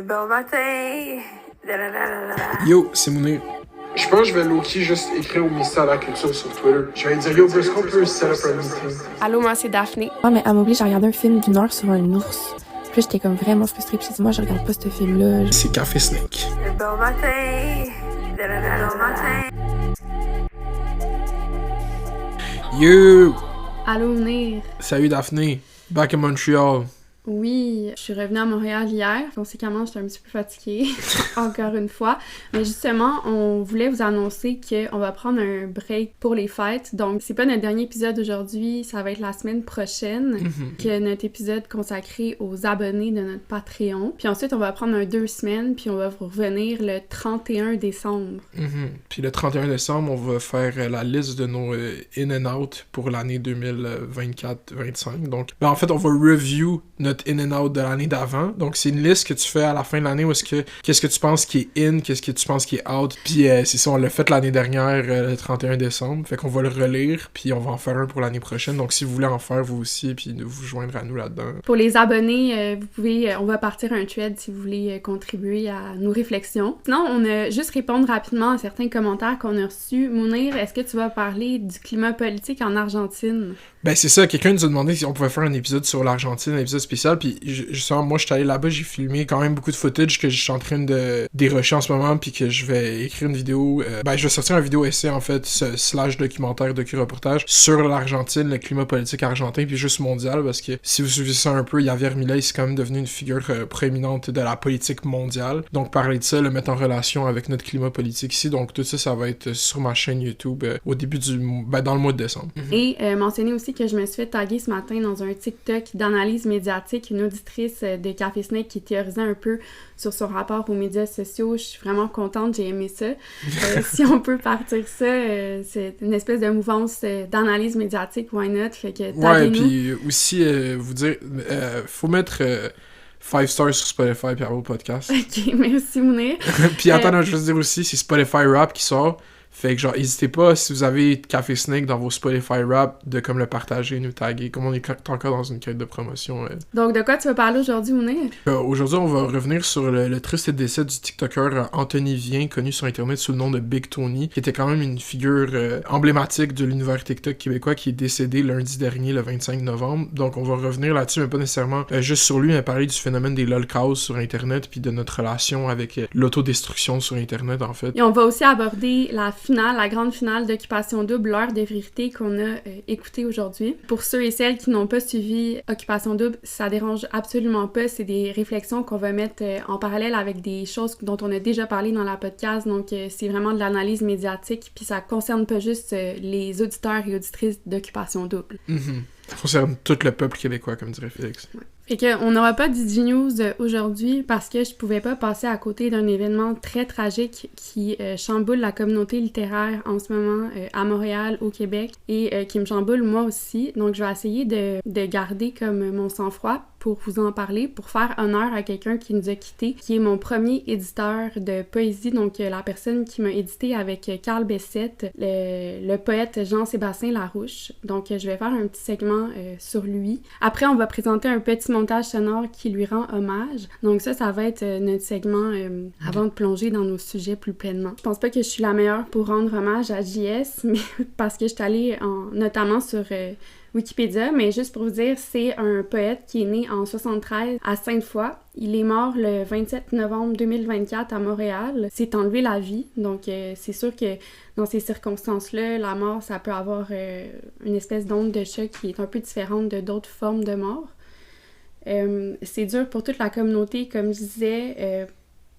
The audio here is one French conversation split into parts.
Bon matin. Yo, c'est Mounir. Je pense que je vais low-key juste écrire au ministère de la Culture sur Twitter. Je vais dire, yo, est-ce qu'on peut set up un meeting? Allô, moi, c'est Daphné. Ouais, mais elle m'oblige à regarder un film d'une heure sur un ours. Puis là, j'étais comme vraiment frustrée. Puis j'ai dit, moi, je regarde pas ce film-là. C'est Café Snake. Bon matin. Bon matin. Yo! Allô, Mounir. Salut Daphné. Back in Montreal. Oui, je suis revenue à Montréal hier. Conséquemment, j'étais un petit peu fatiguée, encore une fois. Mais justement, on voulait vous annoncer qu'on va prendre un break pour les fêtes. Donc, c'est pas notre dernier épisode aujourd'hui, ça va être la semaine prochaine, que notre épisode consacré aux abonnés de notre Patreon. Puis ensuite, on va prendre 2 semaines, puis on va vous revenir le 31 décembre. Puis le 31 décembre, on va faire la liste de nos in and out pour l'année 2024-25. Donc, en fait, on va review notre in and out de l'année d'avant. Donc, c'est une liste que tu fais à la fin de l'année où qu'est-ce que tu penses qui est in, qu'est-ce que tu penses qui est out. Puis c'est ça, on l'a fait l'année dernière, le 31 décembre. Fait qu'on va le relire, puis on va en faire un pour l'année prochaine. Donc, si vous voulez en faire vous aussi, puis vous joindre à nous là-dedans. Pour les abonnés, vous pouvez, on va partir un thread si vous voulez contribuer à nos réflexions. Sinon, on a juste répondre rapidement à certains commentaires qu'on a reçus. Mounir, est-ce que tu vas parler du climat politique en Argentine? Ben c'est ça, quelqu'un nous a demandé si on pouvait faire un épisode sur l'Argentine, un épisode spécial, puis justement, moi je suis allé là-bas, j'ai filmé quand même beaucoup de footage que je suis en train de dérocher en ce moment, puis que je vais écrire une vidéo, je vais sortir un vidéo essai en fait, slash documentaire, docu-reportage, sur l'Argentine, le climat politique argentin, puis juste mondial, parce que si vous suivez ça un peu, Javier Milei, c'est quand même devenu une figure proéminente de la politique mondiale, donc parler de ça, le mettre en relation avec notre climat politique ici, donc tout ça, ça va être sur ma chaîne YouTube au début dans le mois de décembre. Et mentionner aussi que je me suis fait taguer ce matin dans un TikTok d'analyse médiatique, une auditrice de Café Snake qui théorisait un peu sur son rapport aux médias sociaux. Je suis vraiment contente, j'ai aimé ça. Si on peut partir ça, c'est une espèce de mouvance d'analyse médiatique, why not? Fait que taguez-nous. Ouais, puis aussi, vous dire, faut mettre 5 stars sur Spotify puis Apple Podcast. Ok, merci Mounir. Puis attends, non, je veux dire aussi, c'est Spotify Rap qui sort. Fait que genre, n'hésitez pas, si vous avez Café Snake dans vos Spotify Rap, de comme le partager, nous taguer, comme on est encore dans une quête de promotion. Donc, de quoi tu vas parler aujourd'hui, Mounir? Aujourd'hui, on va revenir sur le triste décès du TikToker Anthony Vien, connu sur Internet sous le nom de Big Tony, qui était quand même une figure emblématique de l'univers TikTok québécois, qui est décédé lundi dernier, le 25 novembre. Donc, on va revenir là-dessus, mais pas nécessairement juste sur lui, mais parler du phénomène des lolcows sur Internet, puis de notre relation avec l'autodestruction sur Internet, en fait. Et on va aussi aborder la grande finale d'Occupation Double, l'heure de vérité qu'on a écoutée aujourd'hui. Pour ceux et celles qui n'ont pas suivi Occupation Double, ça dérange absolument pas. C'est des réflexions qu'on va mettre en parallèle avec des choses dont on a déjà parlé dans la podcast. Donc, c'est vraiment de l'analyse médiatique. Puis ça concerne pas juste les auditeurs et auditrices d'Occupation Double. Ça concerne tout le peuple québécois, comme dirait Félix. Ouais. Fait qu'on n'aura pas d'Digi News aujourd'hui parce que je pouvais pas passer à côté d'un événement très tragique qui chamboule la communauté littéraire en ce moment à Montréal, au Québec, et qui me chamboule moi aussi. Donc, je vais essayer de garder comme mon sang-froid pour vous en parler, pour faire honneur à quelqu'un qui nous a quittés, qui est mon premier éditeur de poésie, donc la personne qui m'a édité avec Carl Bessette, le poète Jean-Sébastien Larouche. Donc, je vais faire un petit segment sur lui. Après, on va présenter un petit montage sonore qui lui rend hommage. Donc ça va être notre segment avant de plonger dans nos sujets plus pleinement. Je pense pas que je suis la meilleure pour rendre hommage à JS, mais parce que je suis allée notamment sur Wikipédia, mais juste pour vous dire, c'est un poète qui est né en 73 à Sainte-Foy. Il est mort le 27 novembre 2024 à Montréal. S'est enlevé la vie, donc c'est sûr que dans ces circonstances-là, la mort, ça peut avoir une espèce d'onde de choc qui est un peu différente de d'autres formes de mort. C'est dur pour toute la communauté, comme je disais,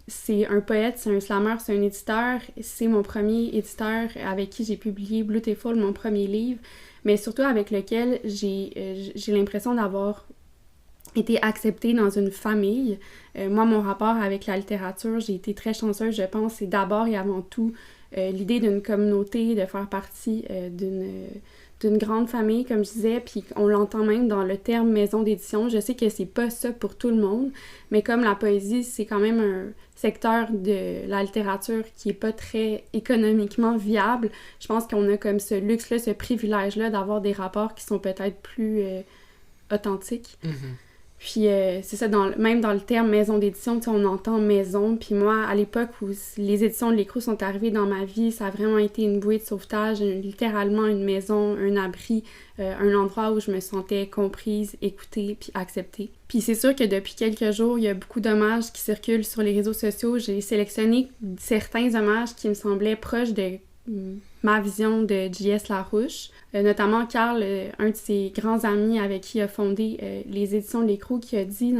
c'est un poète, c'est un slammer, c'est un éditeur, c'est mon premier éditeur avec qui j'ai publié Beautiful, mon premier livre, mais surtout avec lequel j'ai l'impression d'avoir été acceptée dans une famille. Moi, mon rapport avec la littérature, j'ai été très chanceuse, je pense, c'est d'abord et avant tout l'idée d'une communauté, de faire partie d'une grande famille, comme je disais, puis on l'entend même dans le terme maison d'édition. Je sais que c'est pas ça pour tout le monde, mais comme la poésie, c'est quand même un secteur de la littérature qui est pas très économiquement viable, je pense qu'on a comme ce luxe-là, ce privilège-là d'avoir des rapports qui sont peut-être plus authentiques. Puis c'est ça, même dans le terme maison d'édition, on entend maison. Puis moi, à l'époque où les éditions de l'écrou sont arrivées dans ma vie, ça a vraiment été une bouée de sauvetage, littéralement une maison, un abri, un endroit où je me sentais comprise, écoutée, puis acceptée. Puis c'est sûr que depuis quelques jours, il y a beaucoup d'hommages qui circulent sur les réseaux sociaux. J'ai sélectionné certains hommages qui me semblaient proches de ma vision de J.S. Larouche, notamment Carl, un de ses grands amis avec qui il a fondé les éditions de l'écrou, qui a dit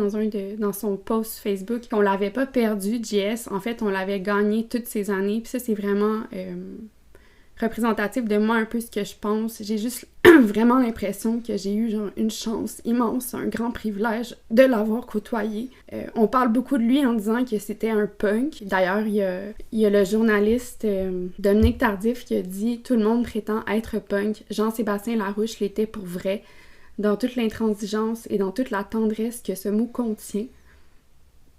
dans son post Facebook qu'on l'avait pas perdu, J.S., en fait on l'avait gagné toutes ces années, puis ça c'est vraiment représentatif de moi un peu ce que je pense. J'ai juste vraiment l'impression que j'ai eu genre une chance immense, un grand privilège de l'avoir côtoyé. On parle beaucoup de lui en disant que c'était un punk. D'ailleurs, il y a le journaliste Dominique Tardif qui a dit « Tout le monde prétend être punk. Jean-Sébastien Larouche l'était pour vrai. Dans toute l'intransigeance et dans toute la tendresse que ce mot contient.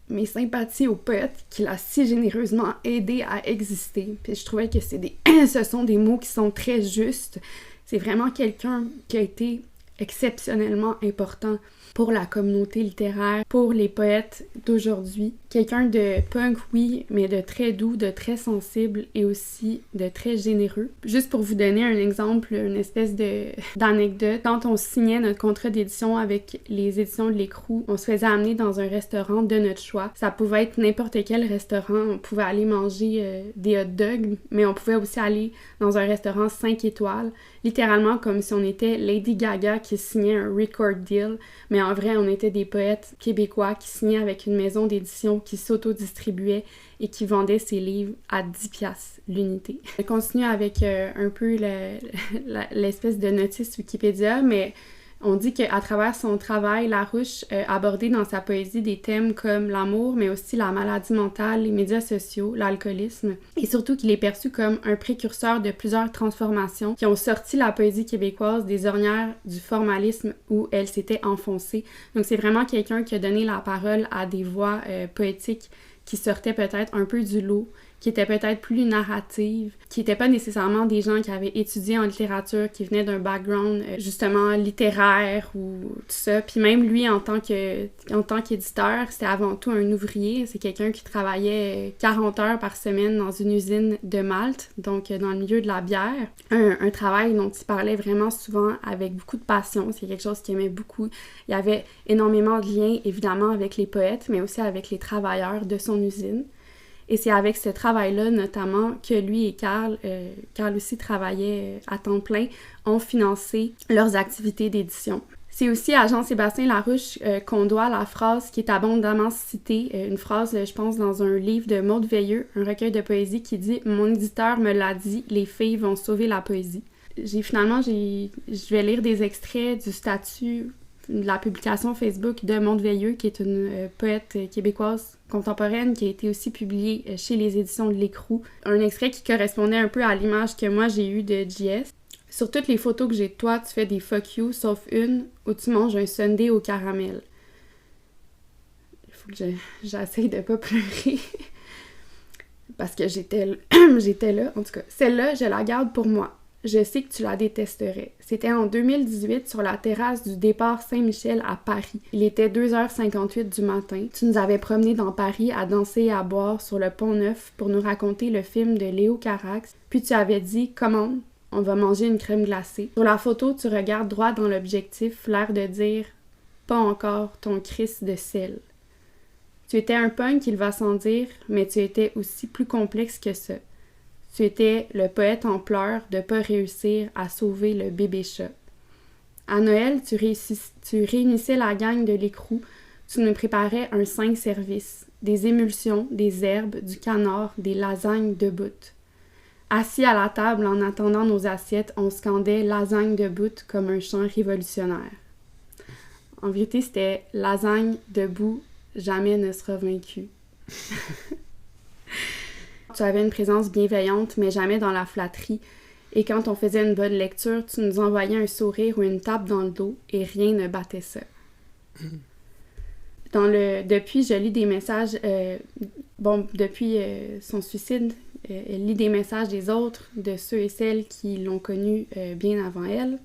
Mes sympathies au poète qui l'a si généreusement aidé à exister. » Puis je trouvais que ce sont des mots qui sont très justes. C'est vraiment quelqu'un qui a été exceptionnellement important pour la communauté littéraire, pour les poètes d'aujourd'hui. Quelqu'un de punk, oui, mais de très doux, de très sensible et aussi de très généreux. Juste pour vous donner un exemple, une espèce d'anecdote, quand on signait notre contrat d'édition avec les éditions de l'écrou, on se faisait amener dans un restaurant de notre choix. Ça pouvait être n'importe quel restaurant, on pouvait aller manger des hot dogs, mais on pouvait aussi aller dans un restaurant 5 étoiles, littéralement comme si on était Lady Gaga qui signait un record deal, mais en vrai, on était des poètes québécois qui signaient avec une maison d'édition qui s'auto-distribuait et qui vendait ses livres à 10$ l'unité. Je continue avec un peu l'espèce de notice Wikipédia, mais on dit qu'à travers son travail, Larouche abordait dans sa poésie des thèmes comme l'amour, mais aussi la maladie mentale, les médias sociaux, l'alcoolisme, et surtout qu'il est perçu comme un précurseur de plusieurs transformations qui ont sorti la poésie québécoise des ornières du formalisme où elle s'était enfoncée. Donc c'est vraiment quelqu'un qui a donné la parole à des voix poétiques qui sortaient peut-être un peu du lot, qui étaient peut-être plus narratives, qui n'étaient pas nécessairement des gens qui avaient étudié en littérature, qui venaient d'un background justement littéraire ou tout ça. Puis même lui, en tant qu'éditeur, c'était avant tout un ouvrier. C'est quelqu'un qui travaillait 40 heures par semaine dans une usine de Malte, donc dans le milieu de la bière. Un travail dont il parlait vraiment souvent avec beaucoup de passion. C'est quelque chose qu'il aimait beaucoup. Il y avait énormément de liens, évidemment, avec les poètes, mais aussi avec les travailleurs de son usine. Et c'est avec ce travail-là, notamment, que lui et Carl aussi travaillaient à temps plein, ont financé leurs activités d'édition. C'est aussi à Jean-Sébastien Larouche qu'on doit la phrase qui est abondamment citée, une phrase, je pense, dans un livre de Maude Veilleux, un recueil de poésie qui dit « Mon éditeur me l'a dit, les filles vont sauver la poésie ». Je vais lire des extraits du statut de la publication Facebook de Maude Veilleux, qui est une poète québécoise contemporaine, qui a été aussi publiée chez les éditions de l'écrou. Un extrait qui correspondait un peu à l'image que moi j'ai eue de JS. Sur toutes les photos que j'ai de toi, tu fais des fuck you, sauf une où tu manges un sundae au caramel. Il faut que j'essaye de pas pleurer. Parce que j'étais là. En tout cas, celle-là, je la garde pour moi. Je sais que tu la détesterais. C'était en 2018 sur la terrasse du départ Saint-Michel à Paris. Il était 2h58 du matin. Tu nous avais promenés dans Paris à danser et à boire sur le Pont-Neuf pour nous raconter le film de Léo Carax. Puis tu avais dit « Commande, on va manger une crème glacée ». Sur la photo, tu regardes droit dans l'objectif, l'air de dire « Pas encore ton Christ de sel ». Tu étais un punk, il va sans dire, mais tu étais aussi plus complexe que ça. Tu étais le poète en pleurs de pas réussir à sauver le bébé chat. À Noël, tu réunissais la gang de l'écrou, tu nous préparais un 5 services, des émulsions, des herbes, du canard, des lasagnes debout. Assis à la table en attendant nos assiettes, on scandait lasagne debout comme un chant révolutionnaire. En vérité, c'était lasagne debout, jamais ne sera vaincu. Tu avais une présence bienveillante, mais jamais dans la flatterie. Et quand on faisait une bonne lecture, tu nous envoyais un sourire ou une tape dans le dos, et rien ne battait ça. Depuis, je lis des messages... depuis son suicide, elle lit des messages des autres, de ceux et celles qui l'ont connu bien avant elle.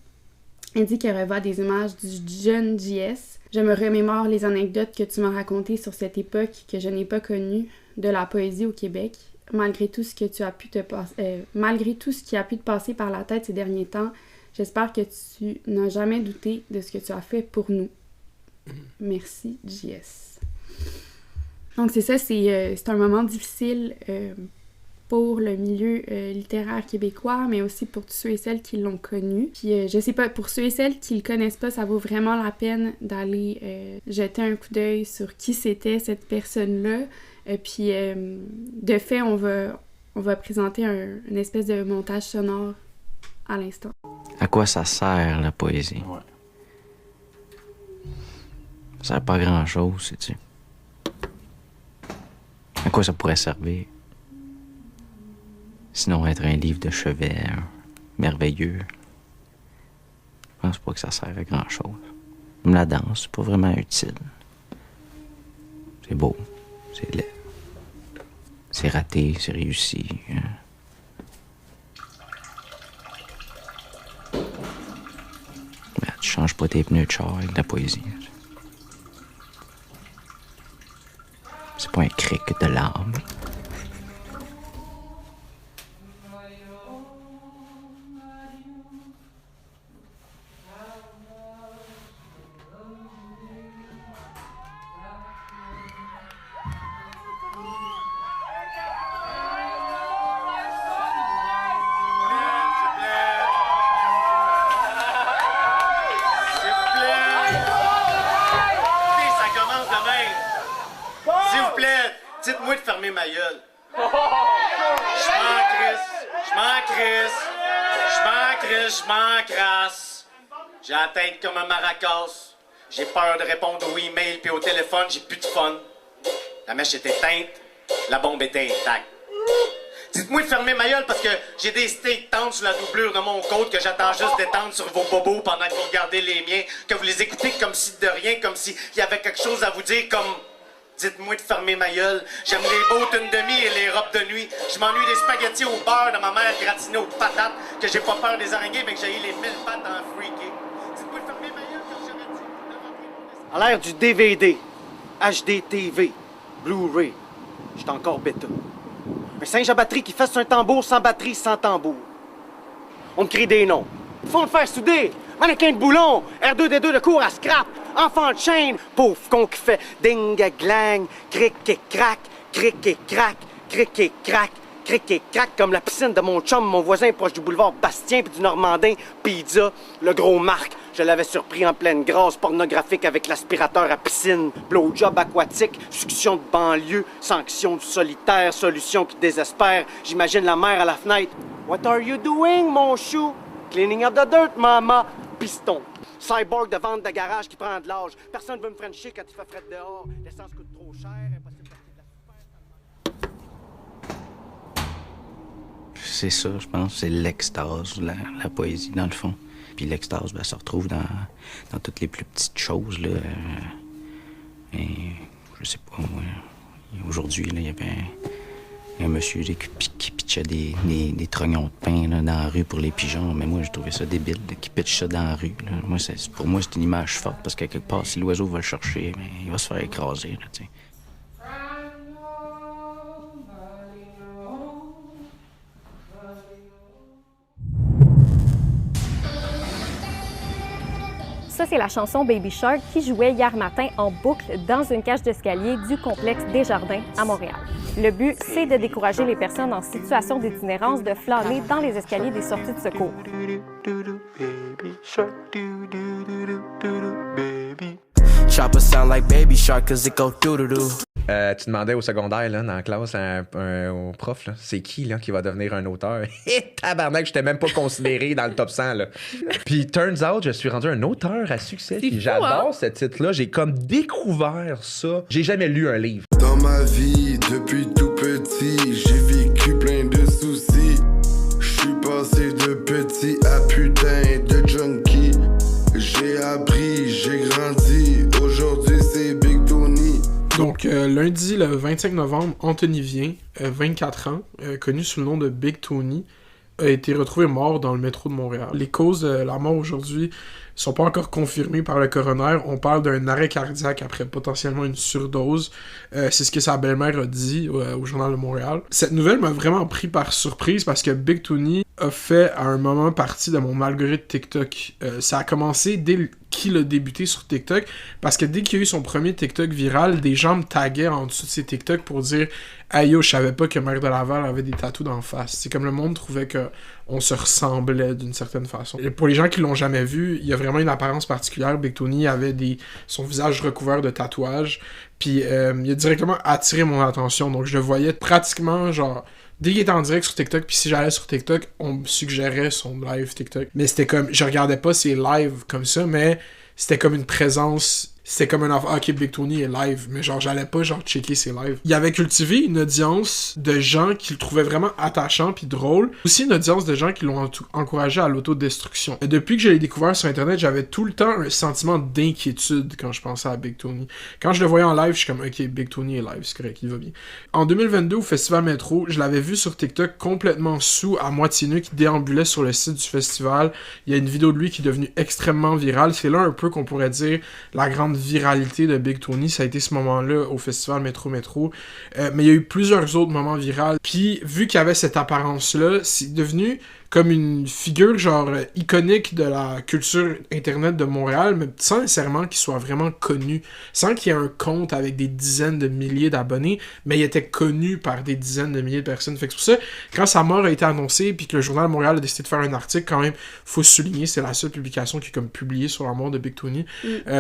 Elle dit qu'elle revoit des images du jeune JS. Je me remémore les anecdotes que tu m'as racontées sur cette époque que je n'ai pas connue de la poésie au Québec. Malgré tout ce qui a pu te passer par la tête ces derniers temps, j'espère que tu n'as jamais douté de ce que tu as fait pour nous. Merci, JS. Donc c'est ça, c'est un moment difficile pour le milieu littéraire québécois, mais aussi pour tous ceux et celles qui l'ont connu. Puis je sais pas, pour ceux et celles qui le connaissent pas, ça vaut vraiment la peine d'aller jeter un coup d'œil sur qui c'était cette personne-là. Puis de fait, on va présenter une espèce de montage sonore à l'instant. À quoi ça sert, la poésie? Ouais. Ça sert pas à grand-chose, sais-tu. À quoi ça pourrait servir? Sinon, être un livre de chevet, merveilleux. Je pense pas que ça sert à grand-chose. Même la danse, c'est pas vraiment utile. C'est beau, c'est laid. C'est raté, c'est réussi. Hein. Ben, tu changes pas tes pneus de char avec de la poésie. C'est pas un cric de larmes. Dites-moi de fermer ma gueule. Je m'en crisse. J'ai la tête comme un maracas. J'ai peur de répondre aux emails puis au téléphone, j'ai plus de fun. La mèche est éteinte, la bombe est intacte. Dites-moi de fermer ma gueule parce que j'ai des steaks tendres sur la doublure de mon côte que j'attends juste d'étendre sur vos bobos pendant que vous regardez les miens, que vous les écoutez comme si de rien, comme s'il y avait quelque chose à vous dire, comme... Dites-moi de fermer ma gueule. J'aime les bottes une demi et les robes de nuit. Je m'ennuie des spaghettis au beurre de ma mère gratinée aux patates, que j'ai pas peur des araignées, mais que j'ai les 1000 pattes en freaky. Dites-moi de fermer ma gueule comme j'aurais dit. À l'ère du DVD, HDTV, Blu-ray, j'étais encore bêta. Un singe à batterie qui fasse un tambour sans batterie, sans tambour. On me crie des noms. Fond de fer soudé, mannequin de boulon, R2D2 de cours à scrap, enfant de chaîne, pauvre con qui fait ding-a-glang, cric et crac, cric et crac, cric et crac, cric et crac, comme la piscine de mon chum, mon voisin proche du boulevard Bastien puis du Normandin, Pizza, le gros Marc. Je l'avais surpris en pleine grâce pornographique avec l'aspirateur à piscine, blowjob aquatique, succion de banlieue, sanction du solitaire, solution qui désespère. J'imagine la mère à la fenêtre. What are you doing, mon chou? Cleaning up the dirt, mama. Piston. Cyborg de vente de garage qui prend de l'âge. Personne veut me frencher quand il fait fret dehors. L'essence coûte trop cher. Impossible d'acheter de la super. C'est ça, je pense. C'est l'extase, la poésie, dans le fond. Puis l'extase, ben, ça se retrouve dans toutes les plus petites choses, là. Et je sais pas, moi. Aujourd'hui, là, il y avait un monsieur là, qui pitchait des trognons de pain là, dans la rue pour les pigeons. Mais moi, je trouvais ça débile, là, qui pitche ça dans la rue. Là. Moi, pour moi, c'est une image forte, parce que quelque part, si l'oiseau va le chercher, ben, il va se faire écraser, là, tu sais. Ça, c'est la chanson Baby Shark qui jouait hier matin en boucle dans une cage d'escalier du complexe Desjardins à Montréal. Le but, c'est de décourager les personnes en situation d'itinérance de flâner dans les escaliers des sorties de secours. Tu demandais au secondaire, là, dans la classe, au prof, là, c'est qui là, qui va devenir un auteur? Et tabarnak, j'étais même pas considéré dans le top 100. Là. Puis, turns out, je suis rendu un auteur à succès. Puis j'adore ce titre-là. J'ai comme découvert ça. J'ai jamais lu un livre. Dans ma vie, depuis tout petit, j'ai vécu plein de soucis. Je suis passé de petit à putain de junkie. J'ai appris, j'ai grandi. Aujourd'hui, c'est Big Tony. Donc, lundi, le 25 novembre, Anthony Vien, 24 ans, connu sous le nom de Big Tony, a été retrouvé mort dans le métro de Montréal. Les causes de la mort aujourd'hui sont pas encore confirmées par le coroner. On parle d'un arrêt cardiaque après potentiellement une surdose. C'est ce que sa belle-mère a dit au Journal de Montréal. Cette nouvelle m'a vraiment pris par surprise parce que Big Tony a fait à un moment partie de mon algorithme TikTok. Ça a commencé dès qu'il a débuté sur TikTok, parce que dès qu'il y a eu son premier TikTok viral, des gens me taguaient en dessous de ses TikTok pour dire « Aïe, yo, je savais pas que Mère de Laval avait des tatous d'en face. » C'est comme le monde trouvait qu'on se ressemblait d'une certaine façon. Et pour les gens qui l'ont jamais vu, il y a vraiment une apparence particulière. Big Tony avait son visage recouvert de tatouages, puis il a directement attiré mon attention, donc je le voyais pratiquement genre... Dès qu'il était en direct sur TikTok, puis si j'allais sur TikTok, on me suggérait son live TikTok. Mais c'était comme... Je regardais pas ses lives comme ça, mais c'était comme une présence... C'était comme un enfant, ok, Big Tony est live, mais genre, j'allais pas, genre, checker ses lives. Il avait cultivé une audience de gens qui le trouvaient vraiment attachant puis drôle. Aussi une audience de gens qui l'ont encouragé à l'autodestruction. Et depuis que je l'ai découvert sur Internet, j'avais tout le temps un sentiment d'inquiétude quand je pensais à Big Tony. Quand je le voyais en live, je suis comme, ok, Big Tony est live, c'est correct, il va bien. En 2022, au Festival Métro, je l'avais vu sur TikTok complètement sous, à moitié nu, qui déambulait sur le site du festival. Il y a une vidéo de lui qui est devenue extrêmement virale. C'est là un peu qu'on pourrait dire la grande viralité de Big Tony, ça a été ce moment-là au festival Métro. Mais il y a eu plusieurs autres moments viraux. Puis, vu qu'il y avait cette apparence-là, c'est devenu comme une figure genre iconique de la culture internet de Montréal, mais sans nécessairement qu'il soit vraiment connu, sans qu'il y ait un compte avec des dizaines de milliers d'abonnés, mais il était connu par des dizaines de milliers de personnes. Fait que c'est pour ça, quand sa mort a été annoncée, puis que le Journal de Montréal a décidé de faire un article, quand même, faut souligner, c'est la seule publication qui est comme publiée sur la mort de Big Tony,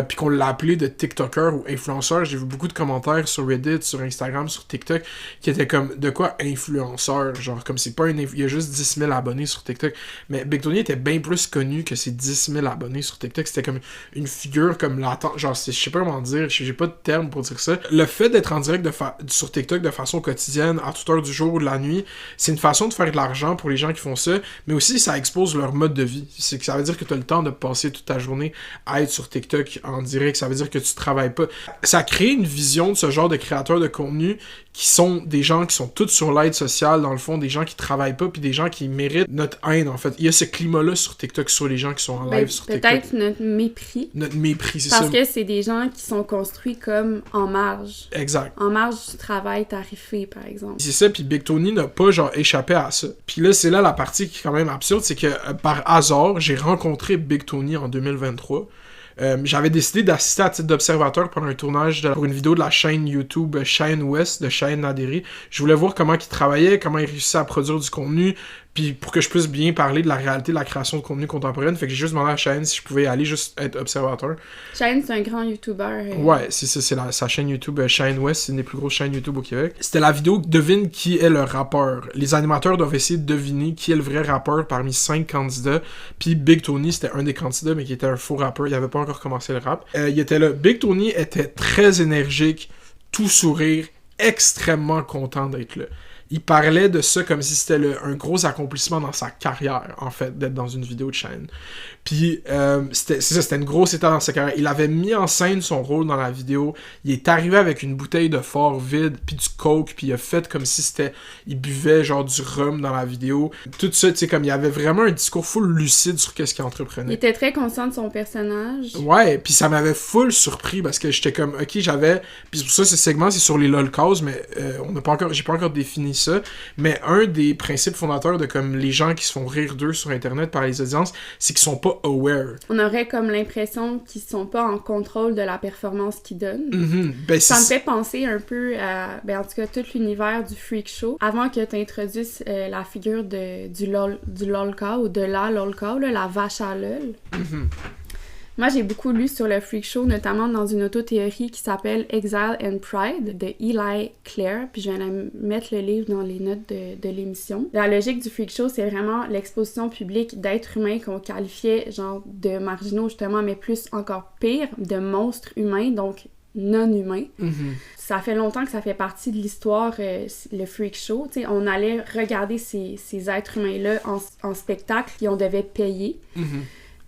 puis qu'on l'a appelé de TikToker ou influenceur. J'ai vu beaucoup de commentaires sur Reddit, sur Instagram, sur TikTok, qui étaient comme, de quoi influenceur, genre comme c'est pas il y a juste 10 000 abonnés sur TikTok, mais Big Tony était bien plus connu que ses 10 000 abonnés sur TikTok. C'était comme une figure comme genre je sais pas comment dire, j'ai pas de terme pour dire ça. Le fait d'être en direct sur TikTok de façon quotidienne, à toute heure du jour ou de la nuit, c'est une façon de faire de l'argent pour les gens qui font ça, mais aussi ça expose leur mode de vie. C'est que ça veut dire que tu as le temps de passer toute ta journée à être sur TikTok en direct, ça veut dire que tu travailles pas. Ça crée une vision de ce genre de créateurs de contenu qui sont des gens qui sont tous sur l'aide sociale, dans le fond, des gens qui travaillent pas, puis des gens qui méritent notre haine, en fait. Il y a ce climat-là sur TikTok, sur les gens qui sont en live sur TikTok. Peut-être notre mépris. Notre mépris, c'est Parce ça. que c'est des gens qui sont construits comme en marge. Exact. En marge du travail tarifé, par exemple. C'est ça, puis Big Tony n'a pas, genre, échappé à ça. Puis là, c'est là la partie qui est quand même absurde, c'est que, par hasard, j'ai rencontré Big Tony en 2023. J'avais décidé d'assister à titre d'observateur pendant un tournage pour une vidéo de la chaîne YouTube Shine West de Shine Naderi. Je voulais voir comment il travaillait, comment il réussissait à produire du contenu, puis pour que je puisse bien parler de la réalité de la création de contenu contemporaine. Fait que j'ai juste demandé à Shine si je pouvais aller juste être observateur. Shine, c'est un grand YouTuber. Ouais, c'est ça, c'est sa chaîne YouTube Shine West, c'est une des plus grosses chaînes YouTube au Québec. C'était la vidéo Devine qui est le rappeur. Les animateurs doivent essayer de deviner qui est le vrai rappeur parmi 5 candidats. Puis Big Tony, c'était un des candidats, mais qui était un faux rappeur. Il avait pas encore commencé le rap. Il était là. Big Tony était très énergique, tout sourire, extrêmement content d'être là. Il parlait de ça comme si c'était un gros accomplissement dans sa carrière, en fait, d'être dans une vidéo de chaîne. Puis, c'était une grosse étape dans sa carrière. Il avait mis en scène son rôle dans la vidéo. Il est arrivé avec une bouteille de fort vide, puis du coke, puis il a fait comme si il buvait genre du rhum dans la vidéo. Tout ça, tu sais, comme il avait vraiment un discours full lucide sur qu'est-ce qu'il entreprenait. Il était très conscient de son personnage. Ouais, puis ça m'avait full surpris, parce que j'étais comme, ok, j'avais... Puis pour ça, ce segment, c'est sur les lolcasts, mais j'ai pas encore défini ça, mais un des principes fondateurs de comme les gens qui se font rire d'eux sur Internet par les audiences, c'est qu'ils sont pas aware. On aurait comme l'impression qu'ils sont pas en contrôle de la performance qu'ils donnent. Ben, ça me fait penser un peu à, en tout cas, tout l'univers du freak show. Avant que tu introduises la figure du lolca ou de la lolca, la vache à lol. Moi, j'ai beaucoup lu sur le freak show, notamment dans une auto-théorie qui s'appelle Exile and Pride de Eli Clare, puis je vais mettre le livre dans les notes de l'émission. La logique du freak show, c'est vraiment l'exposition publique d'êtres humains qu'on qualifiait genre de marginaux, justement, mais plus encore pire, de monstres humains, donc non-humains. Ça fait longtemps que ça fait partie de l'histoire, le freak show. T'sais, on allait regarder ces êtres humains-là en spectacle et on devait payer.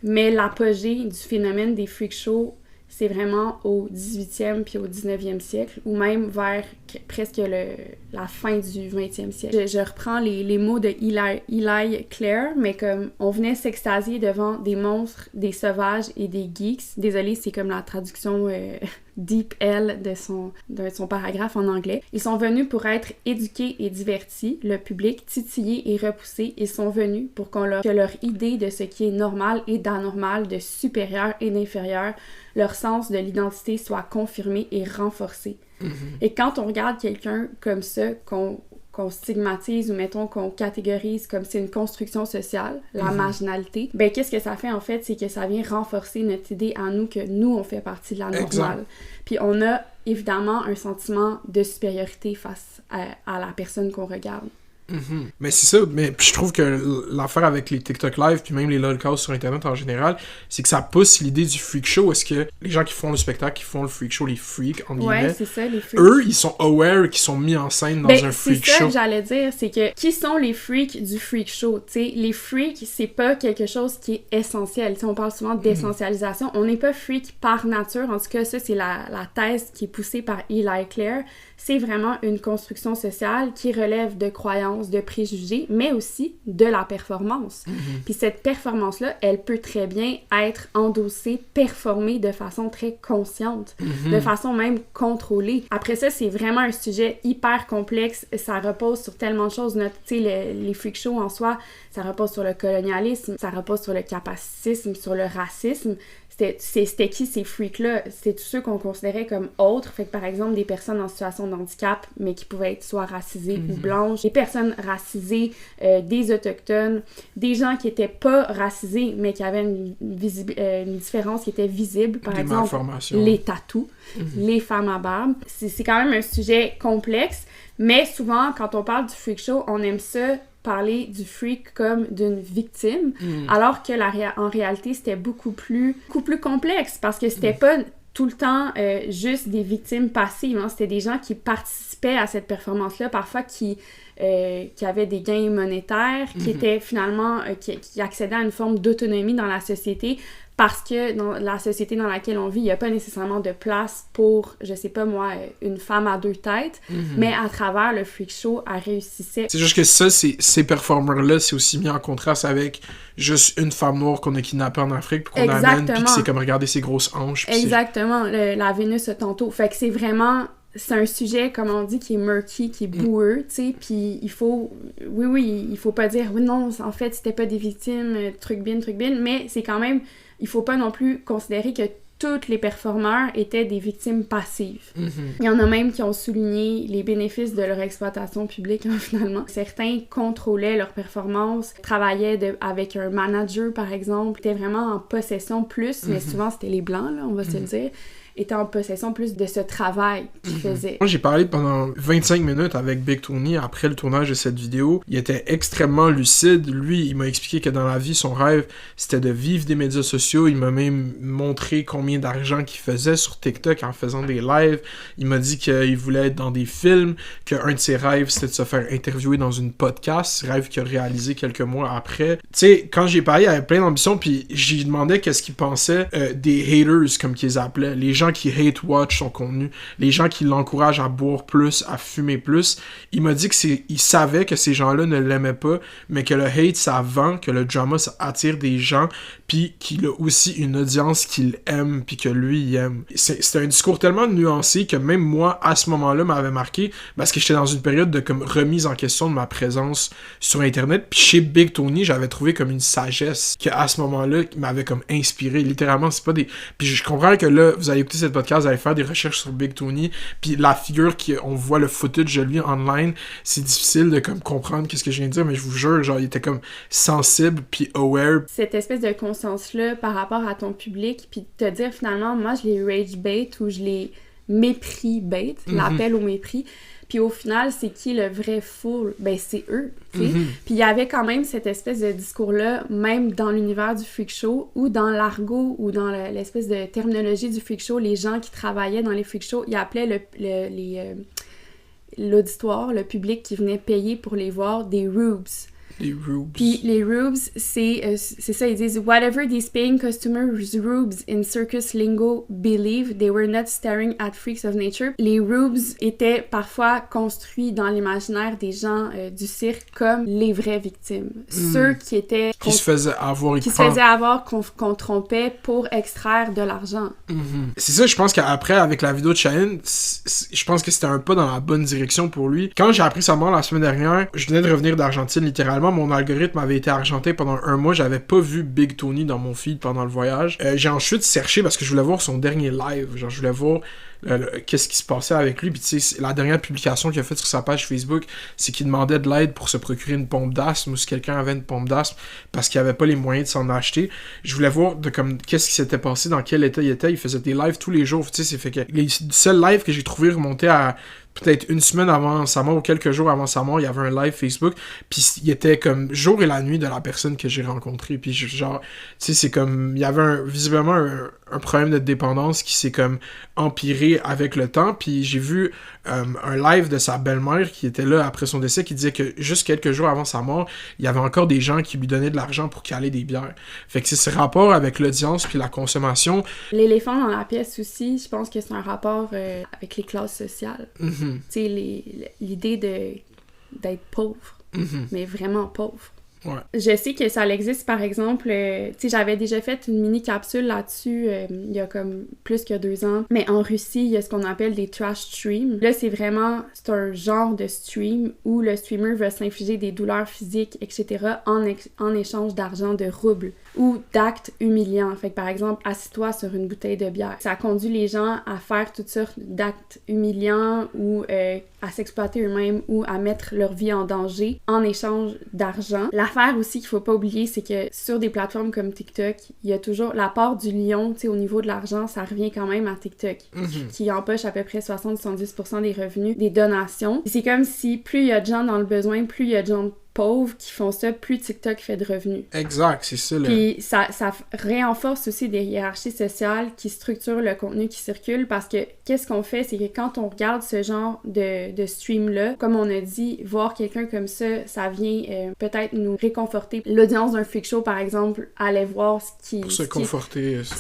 Mais l'apogée du phénomène des freak shows, c'est vraiment au 18e puis au 19e siècle, ou même vers presque la fin du 20e siècle. Je reprends les mots de Eli Clare, mais comme on venait s'extasier devant des monstres, des sauvages et des geeks. Désolée, c'est comme la traduction Deep L de son paragraphe en anglais. Ils sont venus pour être éduqués et divertis, le public titillé et repoussé. Ils sont venus pour que leur idée de ce qui est normal et d'anormal, de supérieur et d'inférieur, leur sens de l'identité soit confirmé et renforcé. Et quand on regarde quelqu'un comme ça, qu'on stigmatise ou mettons qu'on catégorise comme c'est une construction sociale, la marginalité, ben qu'est-ce que ça fait en fait? C'est que ça vient renforcer notre idée à nous que nous, on fait partie de la normale. Puis on a évidemment un sentiment de supériorité face à la personne qu'on regarde. Mais c'est ça, mais je trouve que l'affaire avec les TikTok Live puis même les lolcasts sur Internet en général, c'est que ça pousse l'idée du freak show. Est-ce que les gens qui font le spectacle, qui font le freak show, les freaks, en guillemets, ouais, c'est ça, les freaks. Eux, ils sont aware qu'ils sont mis en scène dans un freak show. C'est ça que j'allais dire, c'est que qui sont les freaks du freak show? T'sais, les freaks, c'est pas quelque chose qui est essentiel. T'sais, on parle souvent d'essentialisation. On n'est pas freak par nature. En tout cas, ça, c'est la thèse qui est poussée par Eli Clare. C'est vraiment une construction sociale qui relève de croyances, de préjugés, mais aussi de la performance. Puis cette performance-là, elle peut très bien être endossée, performée de façon très consciente, de façon même contrôlée. Après ça, c'est vraiment un sujet hyper complexe. Ça repose sur tellement de choses. Tu sais, les freak shows en soi, ça repose sur le colonialisme, ça repose sur le capacitisme, sur le racisme. C'était qui ces freaks-là? C'était tous ceux qu'on considérait comme autres. Fait que par exemple, des personnes en situation de handicap, mais qui pouvaient être soit racisées ou blanches, des personnes racisées, des autochtones, des gens qui étaient pas racisés, mais qui avaient une différence qui était visible. Par exemple, les tatous, les femmes à barbe. C'est quand même un sujet complexe, mais souvent, quand on parle du freak show, on aime ça parler du freak comme d'une victime, alors que en réalité, c'était beaucoup plus complexe, parce que c'était pas tout le temps juste des victimes passives, hein. C'était des gens qui participaient à cette performance-là, parfois qui avaient des gains monétaires, qui étaient finalement, qui accédaient à une forme d'autonomie dans la société, parce que dans la société dans laquelle on vit, il n'y a pas nécessairement de place pour, je sais pas moi, une femme à deux têtes, mais à travers le freak show, elle réussissait. C'est juste que ça, ces performeurs-là, c'est aussi mis en contraste avec juste une femme noire qu'on a kidnappée en Afrique, puis qu'on amène, puis que c'est comme regarder ses grosses hanches. Exactement, la Vénus tantôt. Fait que c'est vraiment... C'est un sujet, comme on dit, qui est murky, qui est boueux, tu sais, puis il faut... Oui, il faut pas dire « Oui, non, en fait, c'était pas des victimes, truc bien, mais c'est quand même... Il faut pas non plus considérer que tous les performeurs étaient des victimes passives. Il y en a même qui ont souligné les bénéfices de leur exploitation publique, hein, finalement. Certains contrôlaient leur performance, travaillaient avec un manager, par exemple, étaient vraiment en possession plus, mais souvent c'était les Blancs, là, on va se le dire, étaient en possession plus de ce travail qu'ils faisaient. Moi, j'ai parlé pendant 25 minutes avec Big Tony après le tournage de cette vidéo. Il était extrêmement lucide. Lui, il m'a expliqué que dans la vie, son rêve, c'était de vivre des médias sociaux. Il m'a même montré combien d'argent qu'il faisait sur TikTok en faisant des lives. Il m'a dit qu'il voulait être dans des films, qu'un de ses rêves, c'était de se faire interviewer dans une podcast, rêve qu'il a réalisé quelques mois après. Tu sais, quand j'ai parlé, il avait plein d'ambitions, puis j'ai demandé qu'est-ce qu'il pensait des haters, comme qu'ils appelaient. Les gens qui hate watch son contenu, les gens qui l'encouragent à boire plus, à fumer plus. Il m'a dit qu'il savait que ces gens-là ne l'aimaient pas, mais que le hate, ça vend, que le drama, ça attire des gens, puis qu'il a aussi une audience qu'il aime, puis que lui, il aime. C'est un discours tellement nuancé que même moi, à ce moment-là, m'avait marqué, parce que j'étais dans une période de comme remise en question de ma présence sur Internet, puis chez Big Tony, j'avais trouvé comme une sagesse qu'à ce moment-là, qui m'avait comme inspiré. Littéralement, c'est pas des... Puis je comprends que là, vous allez écouter cette podcast, vous allez faire des recherches sur Big Tony, puis la figure on voit le footage de lui online, c'est difficile de comme comprendre qu'est-ce que je viens de dire, mais je vous jure, genre, il était comme sensible, puis aware. Cette espèce de conscience-là par rapport à ton public, puis te dire finalement, moi, je l'ai rage bait ou je l'ai mépris bait, l'appel au mépris. Puis au final, c'est qui le vrai fool? Ben, c'est eux, tu sais. Puis il y avait quand même cette espèce de discours-là, même dans l'univers du freak show, ou dans l'argot, ou dans l'espèce de terminologie du freak show, les gens qui travaillaient dans les freak shows, ils appelaient l'auditoire, le public qui venait payer pour les voir, des rubes. Les rubes. Puis les rubes, c'est ça, ils disent « Whatever these paying customers rubes in circus lingo believe, they were not staring at freaks of nature. » Les rubes étaient parfois construits dans l'imaginaire des gens du cirque comme les vraies victimes. Ceux qui étaient... Qui se faisaient avoir... qu'on trompait pour extraire de l'argent. C'est ça, je pense qu'après, avec la vidéo de Cheyenne, je pense que c'était un pas dans la bonne direction pour lui. Quand j'ai appris sa mort la semaine dernière, je venais de revenir d'Argentine, littéralement. Mon algorithme avait été argenté pendant 1 mois. J'avais pas vu Big Tony dans mon feed pendant le voyage. J'ai ensuite cherché parce que je voulais voir son dernier live. Genre, je voulais voir qu'est-ce qui se passait avec lui. Puis tu sais, la dernière publication qu'il a faite sur sa page Facebook, c'est qu'il demandait de l'aide pour se procurer une pompe d'asthme ou si quelqu'un avait une pompe d'asthme parce qu'il avait pas les moyens de s'en acheter. Je voulais voir qu'est-ce qui s'était passé, dans quel état il était. Il faisait des lives tous les jours. Tu sais, c'est fait que les seuls lives que j'ai trouvé remontaient à peut-être une semaine avant sa mort ou quelques jours avant sa mort, il y avait un live Facebook, puis il était comme jour et la nuit de la personne que j'ai rencontrée, puis genre, tu sais, c'est comme, il y avait visiblement un problème de dépendance qui s'est comme empiré avec le temps, puis j'ai vu un live de sa belle-mère qui était là après son décès, qui disait que juste quelques jours avant sa mort, il y avait encore des gens qui lui donnaient de l'argent pour caler des bières. Fait que c'est ce rapport avec l'audience puis la consommation. L'éléphant dans la pièce aussi, je pense que c'est un rapport avec les classes sociales. Tu sais, l'idée d'être pauvre, mais vraiment pauvre. Ouais. Je sais que ça existe, par exemple, tu sais, j'avais déjà fait une mini-capsule là-dessus il y a comme plus que 2 ans, mais en Russie, il y a ce qu'on appelle des trash streams. Là, c'est un genre de stream où le streamer va s'infliger des douleurs physiques, etc., en échange d'argent, de roubles ou d'actes humiliants. Fait que, par exemple, assis-toi sur une bouteille de bière. Ça conduit les gens à faire toutes sortes d'actes humiliants ou à s'exploiter eux-mêmes ou à mettre leur vie en danger en échange d'argent. L'affaire aussi qu'il faut pas oublier, c'est que sur des plateformes comme TikTok, il y a toujours la part du lion, tu sais, au niveau de l'argent, ça revient quand même à TikTok, qui empoche à peu près 60-70% des revenus des donations. Et c'est comme si plus il y a de gens dans le besoin, plus il y a de gens pauvres qui font ça, plus TikTok fait de revenus. Exact, c'est ça. Puis ça renforce aussi des hiérarchies sociales qui structurent le contenu qui circule, parce que qu'est-ce qu'on fait, c'est que quand on regarde ce genre de stream-là, comme on a dit, voir quelqu'un comme ça vient peut-être nous réconforter. L'audience d'un freak show, par exemple, allait voir ce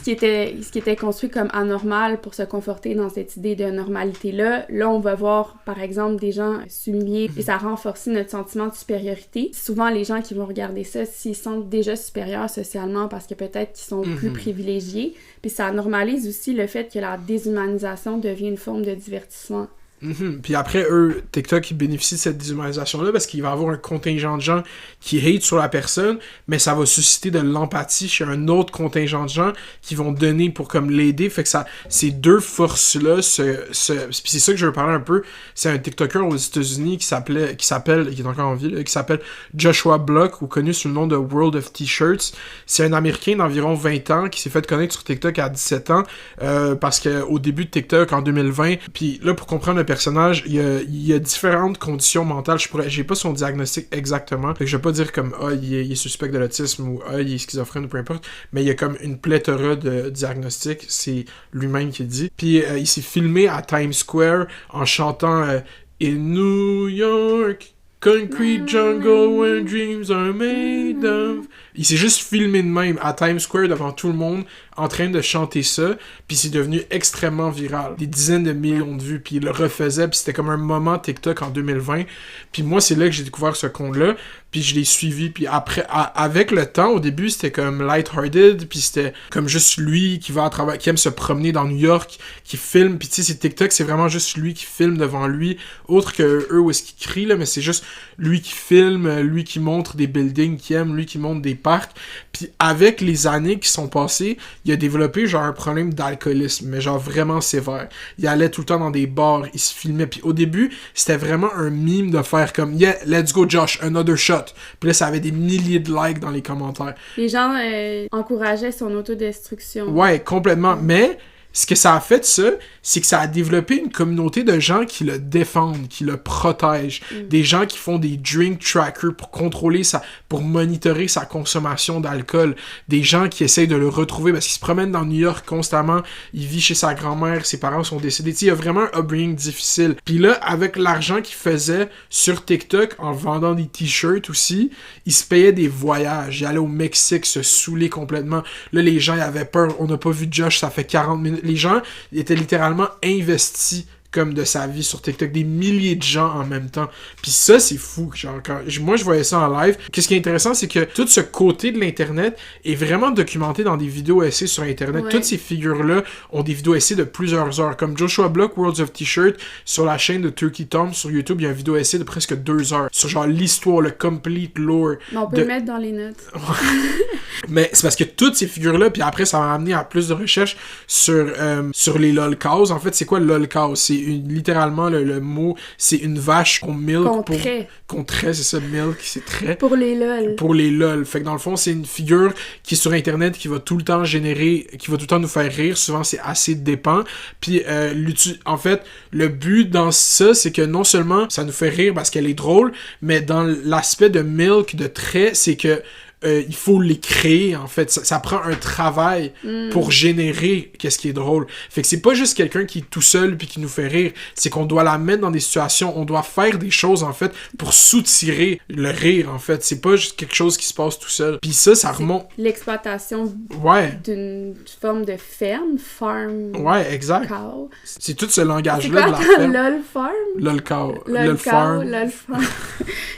qui était construit comme anormal pour se conforter dans cette idée de normalité-là. Là, on va voir, par exemple, des gens s'humilier et ça renforce notre sentiment de supériorité. Souvent, les gens qui vont regarder ça s'ils sentent déjà supérieurs socialement parce que peut-être qu'ils sont plus privilégiés. Puis ça normalise aussi le fait que la déshumanisation devient une forme de divertissement. Puis après, eux, TikTok, ils bénéficient de cette déshumanisation-là parce qu'il va y avoir un contingent de gens qui hate sur la personne, mais ça va susciter de l'empathie chez un autre contingent de gens qui vont donner pour comme l'aider. Fait que ça, ces deux forces-là, puis c'est ça que je veux parler un peu, c'est un TikToker aux États-Unis qui est encore en vie, là, qui s'appelle Joshua Block, ou connu sous le nom de World of T-Shirts. C'est un Américain d'environ 20 ans qui s'est fait connaître sur TikTok à 17 ans parce qu'au début de TikTok, en 2020, puis là, pour comprendre le personnage, il y a différentes conditions mentales. J'ai pas son diagnostic exactement. Fait que je vais pas dire comme il est suspect de l'autisme ou il est schizophrène ou peu importe, mais il y a comme une pléthora de diagnostics. C'est lui-même qui le dit. Puis il s'est filmé à Times Square en chantant In New York, Concrete jungle where dreams are made of. Il s'est juste filmé de même à Times Square devant tout le monde en train de chanter ça, puis c'est devenu extrêmement viral. Des dizaines de millions de vues, puis il le refaisait, puis c'était comme un moment TikTok en 2020. Puis moi, c'est là que j'ai découvert ce compte-là, puis je l'ai suivi, puis après, avec le temps, au début, c'était comme lighthearted, puis c'était comme juste lui qui va à travers, qui aime se promener dans New York, qui filme, puis tu sais, c'est TikTok, c'est vraiment juste lui qui filme devant lui, autre que eux où est-ce qu'ils crient, là, mais c'est juste lui qui filme, lui qui montre des buildings qu'il aime, lui qui montre des parcs. Puis avec les années qui sont passées, il a développé genre un problème d'alcoolisme, mais genre vraiment sévère. Il allait tout le temps dans des bars, il se filmait, puis au début, c'était vraiment un meme de faire comme « Yeah, let's go Josh, another shot ». Puis là, ça avait des milliers de likes dans les commentaires. Les gens encourageaient son autodestruction. Ouais, complètement, mais ce que ça a fait, ça, c'est que ça a développé une communauté de gens qui le défendent, qui le protègent. Des gens qui font des drink trackers pour contrôler pour monitorer sa consommation d'alcool. Des gens qui essayent de le retrouver parce qu'il se promène dans New York constamment. Il vit chez sa grand-mère, ses parents sont décédés. Tu sais, il y a vraiment un upbringing difficile. Puis là, avec l'argent qu'il faisait sur TikTok, en vendant des t-shirts aussi, il se payait des voyages. Il allait au Mexique se saouler complètement. Là, les gens, ils avaient peur. On n'a pas vu Josh, ça fait 40 minutes. Les gens, ils étaient littéralement investis comme de sa vie sur TikTok, des milliers de gens en même temps. Puis ça, c'est fou. Genre, moi, je voyais ça en live. Qu'est-ce qui est intéressant, c'est que tout ce côté de l'Internet est vraiment documenté dans des vidéos essais sur Internet. Ouais. Toutes ces figures-là ont des vidéos essais de plusieurs heures. Comme Joshua Block, Worlds of T-Shirt, sur la chaîne de Turkey Tom, sur YouTube, il y a un vidéo essai de presque 2 heures. Sur genre l'histoire, le complete lore. Mais on peut le mettre dans les notes. Mais c'est parce que toutes ces figures-là, puis après, ça m'a amené à plus de recherches sur les lolcows. En fait, c'est quoi le lolcow? C'est littéralement le mot, c'est une vache qu'on milk qu'on trait, c'est ça, milk, c'est trait. Pour les lol. Pour les lol. Fait que dans le fond, c'est une figure qui est sur Internet, qui va tout le temps générer, qui va tout le temps nous faire rire. Souvent, c'est assez dépend. Puis, en fait, le but dans ça, c'est que non seulement ça nous fait rire parce qu'elle est drôle, mais dans l'aspect de milk, de trait, c'est que il faut les créer, en fait. Ça prend un travail pour générer qu'est-ce qui est drôle. Fait que c'est pas juste quelqu'un qui est tout seul puis qui nous fait rire. C'est qu'on doit la mettre dans des situations, on doit faire des choses, en fait, pour soutirer le rire, en fait. C'est pas juste quelque chose qui se passe tout seul. Puis ça remonte... L'exploitation d'une forme de ferme, farm... Ouais, exact. Cow. C'est tout ce langage-là de la ferme. LOL farm? LOL cow. LOL farm. LOL farm.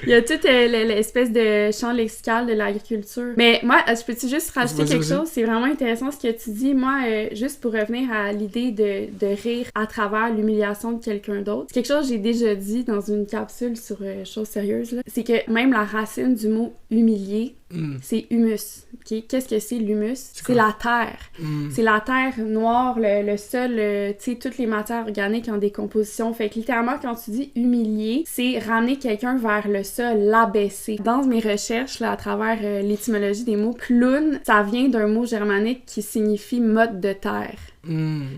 Il y a toute l'espèce de champ lexical de l'agriculture. Mais moi, je peux-tu juste rajouter quelque chose? C'est vraiment intéressant ce que tu dis. Moi, juste pour revenir à l'idée de rire à travers l'humiliation de quelqu'un d'autre, c'est quelque chose que j'ai déjà dit dans une capsule sur choses sérieuses, là. C'est que même la racine du mot humilier, c'est humus. Okay? Qu'est-ce que c'est l'humus? C'est la terre. C'est la terre noire, le sol, tu sais, toutes les matières organiques en décomposition. Fait que littéralement, quand tu dis humilier, c'est ramener quelqu'un vers le sol, l'abaisser. Dans mes recherches, là, à travers l'étymologie des mots, clown, ça vient d'un mot germanique qui signifie motte de terre.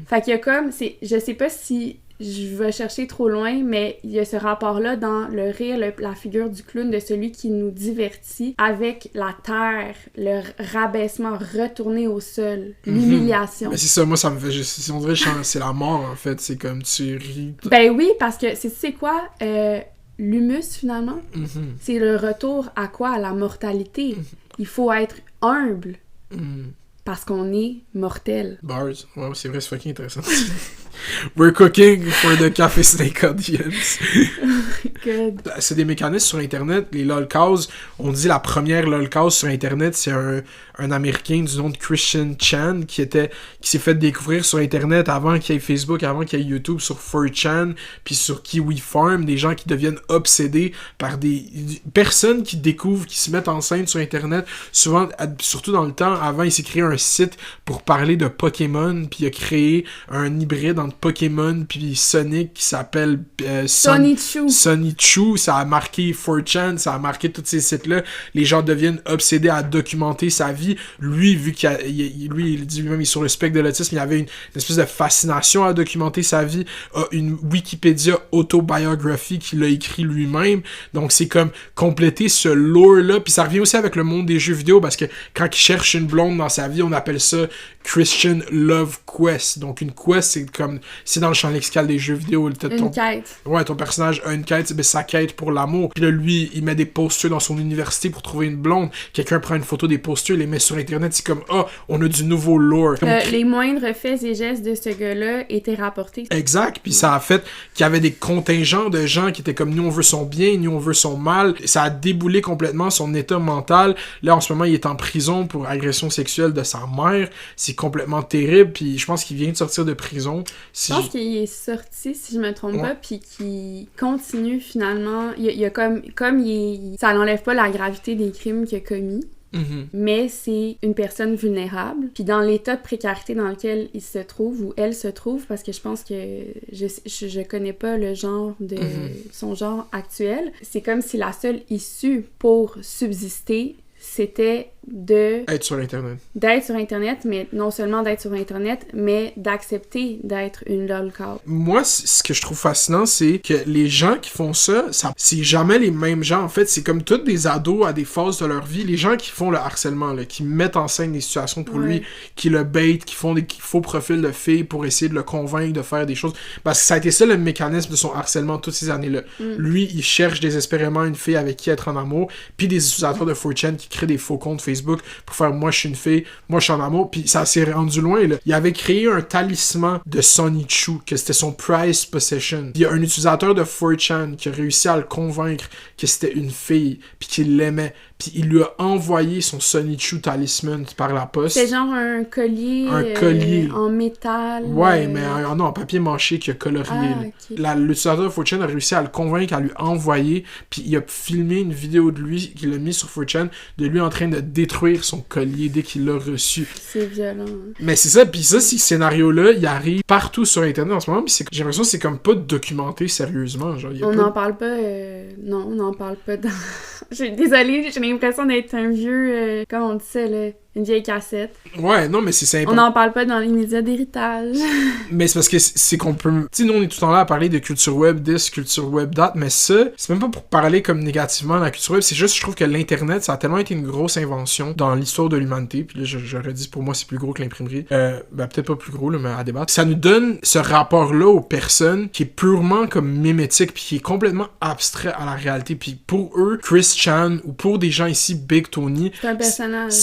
Fait qu'il y a comme, je sais pas si je vais chercher trop loin, mais il y a ce rapport-là dans le rire, la figure du clown, de celui qui nous divertit, avec la terre, le rabaissement, retourner au sol, l'humiliation. Mais c'est ça, moi ça me fait juste... On dirait que c'est la mort, en fait, c'est comme tu ris... Ben oui, parce que c'est quoi... l'humus, finalement, c'est le retour à quoi? À la mortalité. Il faut être humble. Parce qu'on est mortel. Bars. Ouais, c'est vrai, c'est fucking intéressant. We're cooking for the Café Snake audience. Good. C'est des mécanismes sur Internet. Les lolcows, on dit la première lolcow sur Internet, c'est un Américain du nom de Christian Chan qui s'est fait découvrir sur Internet avant qu'il y ait Facebook, avant qu'il y ait YouTube, sur 4chan, puis sur Kiwi Farm, des gens qui deviennent obsédés par des personnes qui découvrent, qui se mettent en scène sur Internet. Souvent, surtout dans le temps, avant, il s'est créé un site pour parler de Pokémon, puis il a créé un hybride entre Pokémon puis Sonic qui s'appelle Sonichu. Ça a marqué 4chan, ça a marqué tous ces sites-là. Les gens deviennent obsédés à documenter sa vie. Lui, vu il dit lui-même, il est sur le spectre de l'autisme, il avait une espèce de fascination à documenter sa vie, a une Wikipédia autobiographie qu'il a écrit lui-même. Donc c'est comme compléter ce lore-là. Puis ça revient aussi avec le monde des jeux vidéo, parce que quand il cherche une blonde dans sa vie, on appelle ça Christian Love Quest. Donc une quest, c'est dans le champ lexical des jeux vidéo. Une quête. Ouais, ton personnage a une quête, c'est sa quête pour l'amour. Puis là, lui, il met des postures dans son université pour trouver une blonde. Quelqu'un prend une photo des postures, les met sur Internet, c'est comme, on a du nouveau lore. Les moindres faits et gestes de ce gars-là étaient rapportés. Exact, puis ça a fait qu'il y avait des contingents de gens qui étaient comme, nous on veut son bien, nous on veut son mal. Ça a déboulé complètement son état mental. Là, en ce moment, il est en prison pour agression sexuelle de sa mère. C'est complètement terrible, puis je pense qu'il vient de sortir de prison. Je pense qu'il est sorti, si je me trompe pas, puis qu'il continue finalement. Il y a comme ça n'enlève pas la gravité des crimes qu'il a commis. Mais c'est une personne vulnérable. Puis dans l'état de précarité dans lequel il se trouve, ou elle se trouve, parce que je pense que je connais pas le genre de son genre actuel, c'est comme si la seule issue pour subsister, c'était de... Être sur Internet. D'être sur Internet, mais non seulement d'être sur Internet, mais d'accepter d'être une lolcow. Moi, ce que je trouve fascinant, c'est que les gens qui font ça, c'est jamais les mêmes gens. En fait, c'est comme tous des ados à des phases de leur vie. Les gens qui font le harcèlement, là, qui mettent en scène des situations pour lui, qui le baitent, qui font des faux profils de filles pour essayer de le convaincre de faire des choses. Parce que ça a été ça le mécanisme de son harcèlement toutes ces années-là. Lui, il cherche désespérément une fille avec qui être en amour, puis des utilisateurs de 4chan qui créent des faux comptes Facebook pour faire « moi je suis une fille, moi je suis en amour », puis ça s'est rendu loin, là. Il avait créé un talisman de Sonny Chu, que c'était son prized possession. Il y a un utilisateur de 4chan qui a réussi à le convaincre que c'était une fille, puis qu'il l'aimait, puis il lui a envoyé son Sonny Chu talisman par la poste. C'est genre un collier en métal. Ouais, mais en papier mâché qui a colorié. Okay. L'utilisateur de 4chan a réussi à le convaincre, à lui envoyer, puis il a filmé une vidéo de lui qu'il a mis sur 4chan, de lui en train de détruire son collier dès qu'il l'a reçu. C'est violent. Mais c'est ça, puis ça, ces scénarios-là, ils arrivent partout sur Internet en ce moment, puis j'ai l'impression que c'est comme pas documenté sérieusement. Genre, on n'en parle pas, non, on n'en parle pas dans... Désolée, j'ai l'impression d'être un vieux, comment on dit ça, là, une vieille cassette. Ouais, non, mais c'est important. On n'en parle pas dans les médias d'héritage. Mais c'est parce que c'est qu'on peut... Tu sais, nous, on est tout le temps là à parler de culture web this, culture web that, mais ça, c'est même pas pour parler comme négativement de la culture web, c'est juste, je trouve que l'Internet, ça a tellement été une grosse invention dans l'histoire de l'humanité, puis là, j'aurais dit, pour moi, c'est plus gros que l'imprimerie. Peut-être pas plus gros, là, mais à débattre. Ça nous donne ce rapport-là aux personnes qui est purement comme mimétique, puis qui est complètement abstrait à la réalité, puis pour eux, Chris Chan, ou pour des gens ici, Big Tony... C'est un personnage.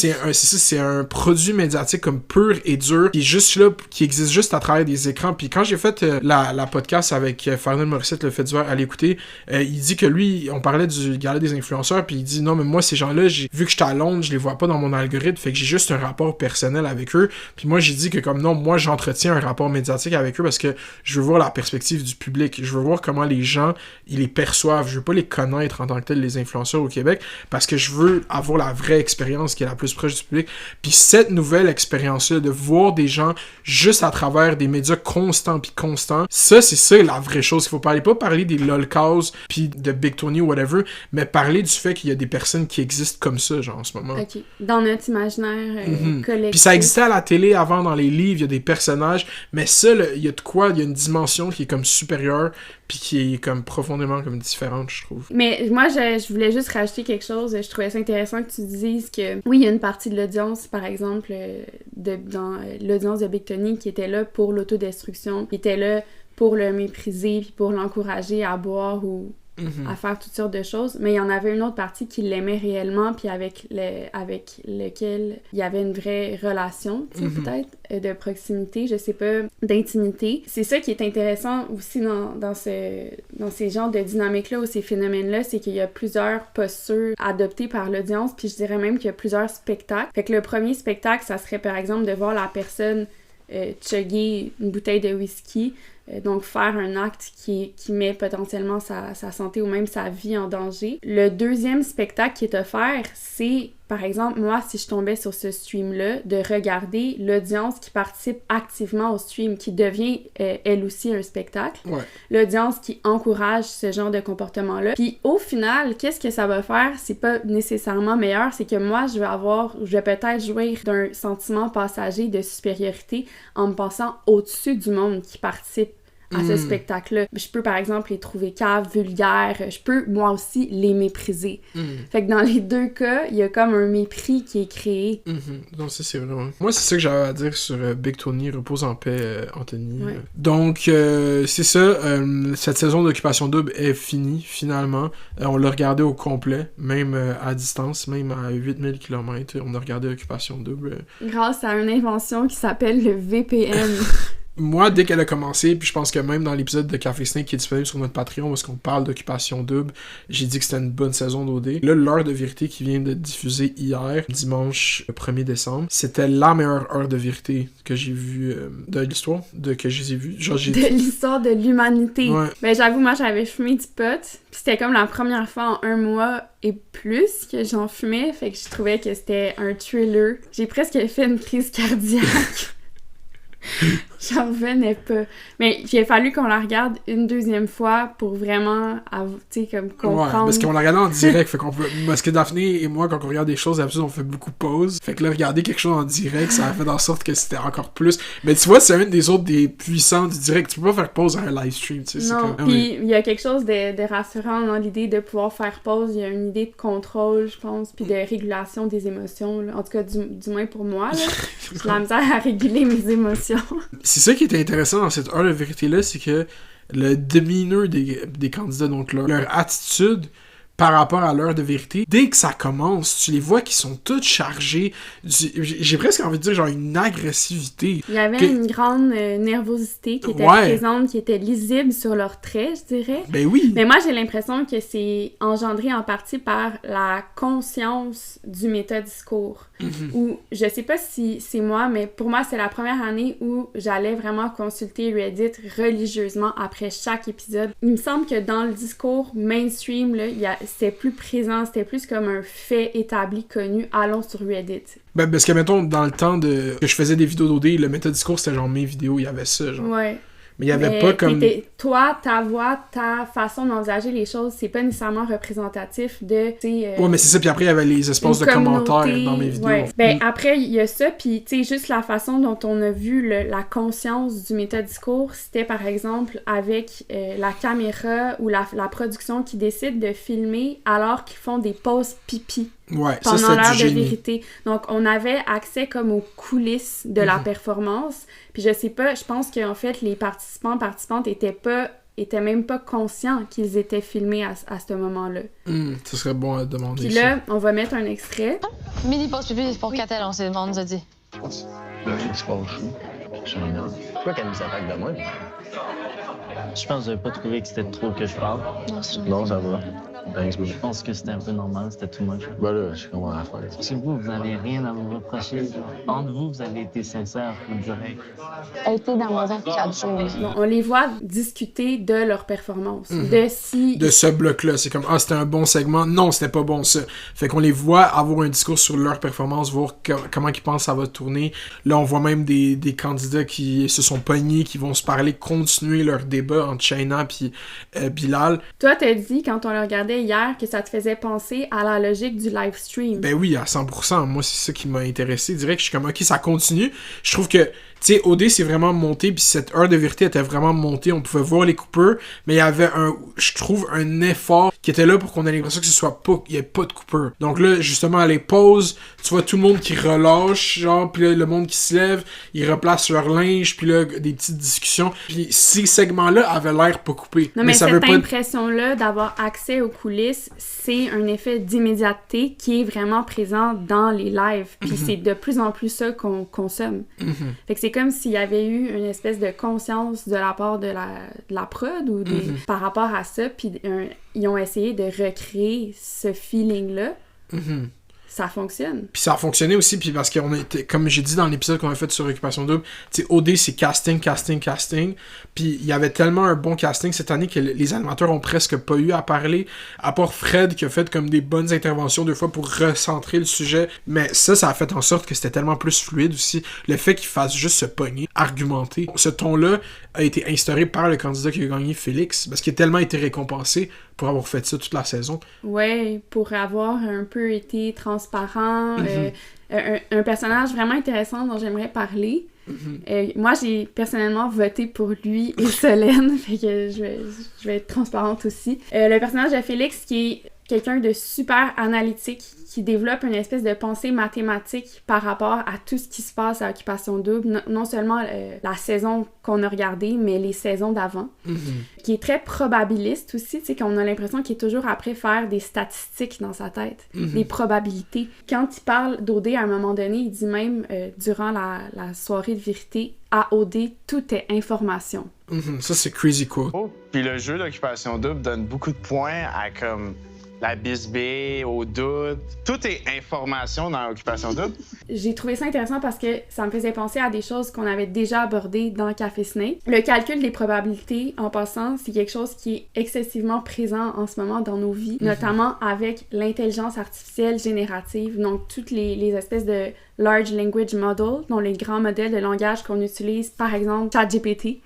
C'est un produit médiatique comme pur et dur qui est juste là, qui existe juste à travers des écrans. Puis quand j'ai fait la podcast avec Fernand Morissette, le fait divers, à l'écouter, il dit que lui, on parlait du gala des influenceurs, puis il dit non, mais moi, ces gens-là, vu que j'étais à Londres, je les vois pas dans mon algorithme, fait que j'ai juste un rapport personnel avec eux. Puis moi, j'ai dit que comme non, moi, j'entretiens un rapport médiatique avec eux parce que je veux voir la perspective du public. Je veux voir comment les gens, ils les perçoivent. Je veux pas les connaître en tant que tels, les influenceurs au Québec, parce que je veux avoir la vraie expérience qui est la plus proche du public. Puis cette nouvelle expérience-là, de voir des gens juste à travers des médias constants, ça, c'est ça la vraie chose qu'il faut parler. Pas parler des lolcows, puis de Big Tony ou whatever, mais parler du fait qu'il y a des personnes qui existent comme ça, genre, en ce moment. OK. Dans notre imaginaire collectif. Puis ça existait à la télé avant, dans les livres, il y a des personnages, mais ça, il y a de quoi, il y a une dimension qui est comme supérieure, puis qui est comme profondément comme différente, je trouve. Mais moi, je voulais juste rajouter quelque chose. Je trouvais ça intéressant que tu dises que, oui, il y a une partie de l'audience, par exemple, dans l'audience de Big Tony, qui était là pour l'autodestruction, qui était là pour le mépriser, puis pour l'encourager à boire ou à faire toutes sortes de choses, mais il y en avait une autre partie qui l'aimait réellement, puis avec lequel il y avait une vraie relation, tu sais, peut-être, de proximité, je sais pas, d'intimité. C'est ça qui est intéressant aussi dans ces genres de dynamiques-là ou ces phénomènes-là, c'est qu'il y a plusieurs postures adoptées par l'audience, puis je dirais même qu'il y a plusieurs spectacles. Fait que le premier spectacle, ça serait par exemple de voir la personne chugger une bouteille de whisky, donc faire un acte qui met potentiellement sa santé ou même sa vie en danger. Le deuxième spectacle qui est offert, c'est, par exemple, moi, si je tombais sur ce stream-là, de regarder l'audience qui participe activement au stream, qui devient, elle aussi, un spectacle. Ouais. L'audience qui encourage ce genre de comportement-là. Puis au final, qu'est-ce que ça va faire? C'est pas nécessairement meilleur, c'est que moi, je vais peut-être jouir d'un sentiment passager de supériorité en me passant au-dessus du monde qui participe à ce spectacle-là. Je peux, par exemple, les trouver caves, vulgaires. Je peux, moi aussi, les mépriser. Fait que dans les deux cas, il y a comme un mépris qui est créé. Donc ça, c'est vraiment... Moi, c'est ça que j'avais à dire sur Big Tony, repose en paix, Anthony. Ouais. Donc, c'est ça. Cette saison d'Occupation Double est finie, finalement. On l'a regardé au complet, même à distance, même à 8000 km. On a regardé Occupation Double. Grâce à une invention qui s'appelle le VPN. Moi, dès qu'elle a commencé, puis je pense que même dans l'épisode de Café Snake qui est disponible sur notre Patreon, parce qu'on parle d'Occupation Double, j'ai dit que c'était une bonne saison d'OD. Là, l'heure de vérité qui vient de diffuser hier, dimanche 1er décembre, c'était la meilleure heure de vérité que j'ai vue de l'histoire, que je les ai vues. Genre, de l'histoire de l'humanité. Ouais. Ben, j'avoue, moi, j'avais fumé du pot, puis c'était comme la première fois en 1 mois et plus que j'en fumais, fait que je trouvais que c'était un thriller. J'ai presque fait une crise cardiaque. J'en revenais pas. Mais il a fallu qu'on la regarde une deuxième fois pour vraiment, tu sais, comme comprendre. Ouais, parce qu'on la regardait en direct, fait qu'on peut... Parce que Daphné et moi, quand on regarde des choses, d'habitude, on fait beaucoup de pauses. Fait que là, regarder quelque chose en direct, ça a fait en sorte que c'était encore plus... Mais tu vois, c'est un des autres des puissants du direct. Tu peux pas faire pause à un live stream, tu sais. Non, puis il y a quelque chose de rassurant dans l'idée de pouvoir faire pause. Il y a une idée de contrôle, je pense, puis de régulation des émotions, là. En tout cas, du moins pour moi, là. J'ai la misère à réguler mes émotions. C'est ça qui était intéressant dans cette heure de vérité-là, c'est que le demeanor des candidats, donc leur attitude par rapport à l'heure de vérité, dès que ça commence, tu les vois qui sont toutes chargées. J'ai presque envie de dire genre une agressivité. Il y avait une grande nervosité qui était présente, qui était lisible sur leurs traits, je dirais. Ben oui! Mais moi, j'ai l'impression que c'est engendré en partie par la conscience du métadiscours. Ou, je sais pas si c'est moi, mais pour moi, c'est la première année où j'allais vraiment consulter Reddit religieusement après chaque épisode. Il me semble que dans le discours mainstream, là, c'était plus présent, c'était plus comme un fait établi, connu. Allons sur Reddit. Ben, parce que, mettons, dans le temps que je faisais des vidéos d'OD, le métadiscours, c'était genre mes vidéos, il y avait ça, genre. Ouais. Mais il y avait pas comme... Toi, ta voix, ta façon d'envisager les choses, c'est pas nécessairement représentatif de... Ouais, mais c'est ça, puis après, il y avait les espaces de commentaires dans mes vidéos. Ouais. Ben, après, il y a ça, puis tu sais, juste la façon dont on a vu la conscience du métadiscours, c'était par exemple avec la caméra ou la production qui décide de filmer alors qu'ils font des pauses pipi. Ouais, pendant l'heure de vérité. Donc, on avait accès comme aux coulisses de la performance. Puis je sais pas, je pense qu'en fait, les participantes étaient même pas conscients qu'ils étaient filmés à ce moment-là. Ce serait bon à demander. Puis là, on va mettre un extrait. Mini pause pipi pour Catel, on nous a dit. C'est pas fou. Pourquoi qu'elle nous attaque de moi? Je pense que j'avais pas trouvé que c'était trop que je parle. Non, ça va. Je pense que c'était un peu normal, c'était tout much. Ben là, je comprends la faire. Si vous avez rien à vous reprocher, entre vous avez été sincères, vous le direz. Elle était dans mon 4 jours. On les voit discuter de leur performance. De ce bloc-là. C'est comme, c'était un bon segment. Non, c'était pas bon, ça. Fait qu'on les voit avoir un discours sur leur performance, voir comment ils pensent ça va tourner. Là, on voit même des candidats qui se sont pognés, qui vont se parler, continuer leur débat entre Shayna et Bilal. Toi, t'as dit, quand on le regardait hier, que ça te faisait penser à la logique du live stream. Ben oui, à 100%. Moi, c'est ça qui m'a intéressé. Direct, je suis comme, OK, ça continue. Je trouve que, tu sais, OD, c'est vraiment monté, puis cette heure de vérité était vraiment montée. On pouvait voir les coupeurs, mais il y avait je trouve, un effort qui était là pour qu'on ait l'impression que il n'y ait pas de coupeurs. Donc là, justement, à les pauses, tu vois tout le monde qui relâche, genre, puis là, le monde qui se lève, ils replacent leur linge, puis là, des petites discussions. Puis ces segments-là avaient l'air pas coupés. Non, mais cette impression-là d'avoir accès aux coulisses, c'est un effet d'immédiateté qui est vraiment présent dans les lives. Puis c'est de plus en plus ça qu'on consomme. Fait que c'est comme s'il y avait eu une espèce de conscience de la part de la prod ou par rapport à ça, puis ils ont essayé de recréer ce feeling-là. Ça fonctionne. Puis ça a fonctionné aussi, puis parce qu'on était, comme j'ai dit dans l'épisode qu'on a fait sur Occupation Double, tu sais, OD, c'est casting, puis il y avait tellement un bon casting cette année que les animateurs ont presque pas eu à parler, à part Fred qui a fait comme des bonnes interventions 2 fois pour recentrer le sujet, mais ça a fait en sorte que c'était tellement plus fluide aussi, le fait qu'il fasse juste se pogner, argumenter. Ce ton-là a été instauré par le candidat qui a gagné, Félix, parce qu'il a tellement été récompensé pour avoir fait ça toute la saison. Ouais, pour avoir un peu été transparent, un personnage vraiment intéressant dont j'aimerais parler. Moi, j'ai personnellement voté pour lui et Solène, fait que je vais être transparente aussi. Le personnage de Félix, qui est quelqu'un de super analytique, qui développe une espèce de pensée mathématique par rapport à tout ce qui se passe à Occupation Double, non seulement la saison qu'on a regardée, mais les saisons d'avant, qui est très probabiliste aussi, tu sais, qu'on a l'impression qu'il est toujours après faire des statistiques dans sa tête, des probabilités. Quand il parle d'OD, à un moment donné, il dit même, durant la soirée de vérité, à OD, tout est information. Ça, c'est crazy cool. Puis le jeu d'Occupation Double donne beaucoup de points à comme la bisbée, au doute. Tout est information dans Occupation Double. J'ai trouvé ça intéressant parce que ça me faisait penser à des choses qu'on avait déjà abordées dans Café Snake. Le calcul des probabilités, en passant, c'est quelque chose qui est excessivement présent en ce moment dans nos vies, notamment avec l'intelligence artificielle générative, donc toutes les espèces Large Language Model, dont les grands modèles de langage qu'on utilise, par exemple ChatGPT.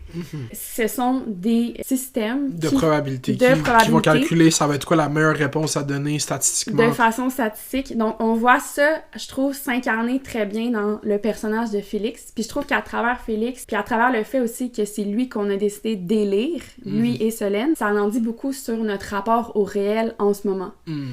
Ce sont des systèmes de probabilité qui vont calculer ça va être quoi la meilleure réponse à donner statistiquement. De façon statistique. Donc, on voit ça, je trouve, s'incarner très bien dans le personnage de Félix. Puis je trouve qu'à travers Félix, puis à travers le fait aussi que c'est lui qu'on a décidé d'élire, lui et Solène, ça en dit beaucoup sur notre rapport au réel en ce moment.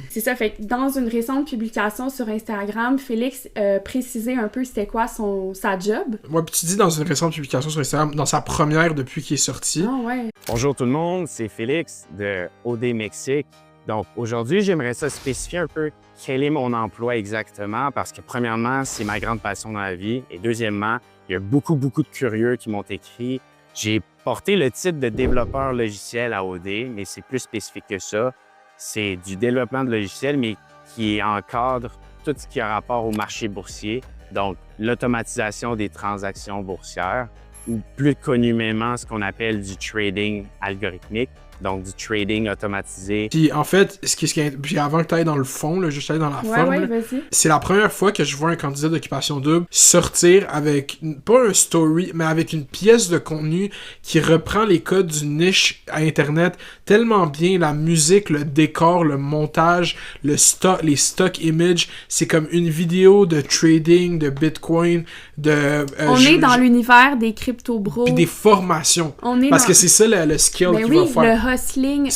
C'est ça, fait que dans une récente publication sur Instagram, Félix précisait un peu c'était quoi sa job. Ouais, puis tu dis dans une récente publication sur Instagram, dans sa première depuis qu'il est sorti. Ah ouais. Bonjour tout le monde, c'est Félix de OD Mexique. Donc aujourd'hui, j'aimerais ça spécifier un peu quel est mon emploi exactement parce que premièrement, c'est ma grande passion dans la vie et deuxièmement, il y a beaucoup de curieux qui m'ont écrit. J'ai porté le titre de développeur logiciel à OD, mais c'est plus spécifique que ça. C'est du développement de logiciels, mais qui encadre tout ce qui a rapport au marché boursier, donc l'automatisation des transactions boursières, ou plus communément ce qu'on appelle du trading algorithmique, donc du trading automatisé. Puis en fait, puis avant que tu ailles dans le fond, là, juste aller dans la forme, là, c'est la première fois que je vois un candidat d'Occupation Double sortir avec, pas un story, mais avec une pièce de contenu qui reprend les codes d'une niche à Internet tellement bien, la musique, le décor, le montage, les stock images, c'est comme une vidéo de trading, de Bitcoin, on est dans l'univers des crypto-bros. Puis des formations. Parce que c'est ça le skill qu'il va faire. Le hustling,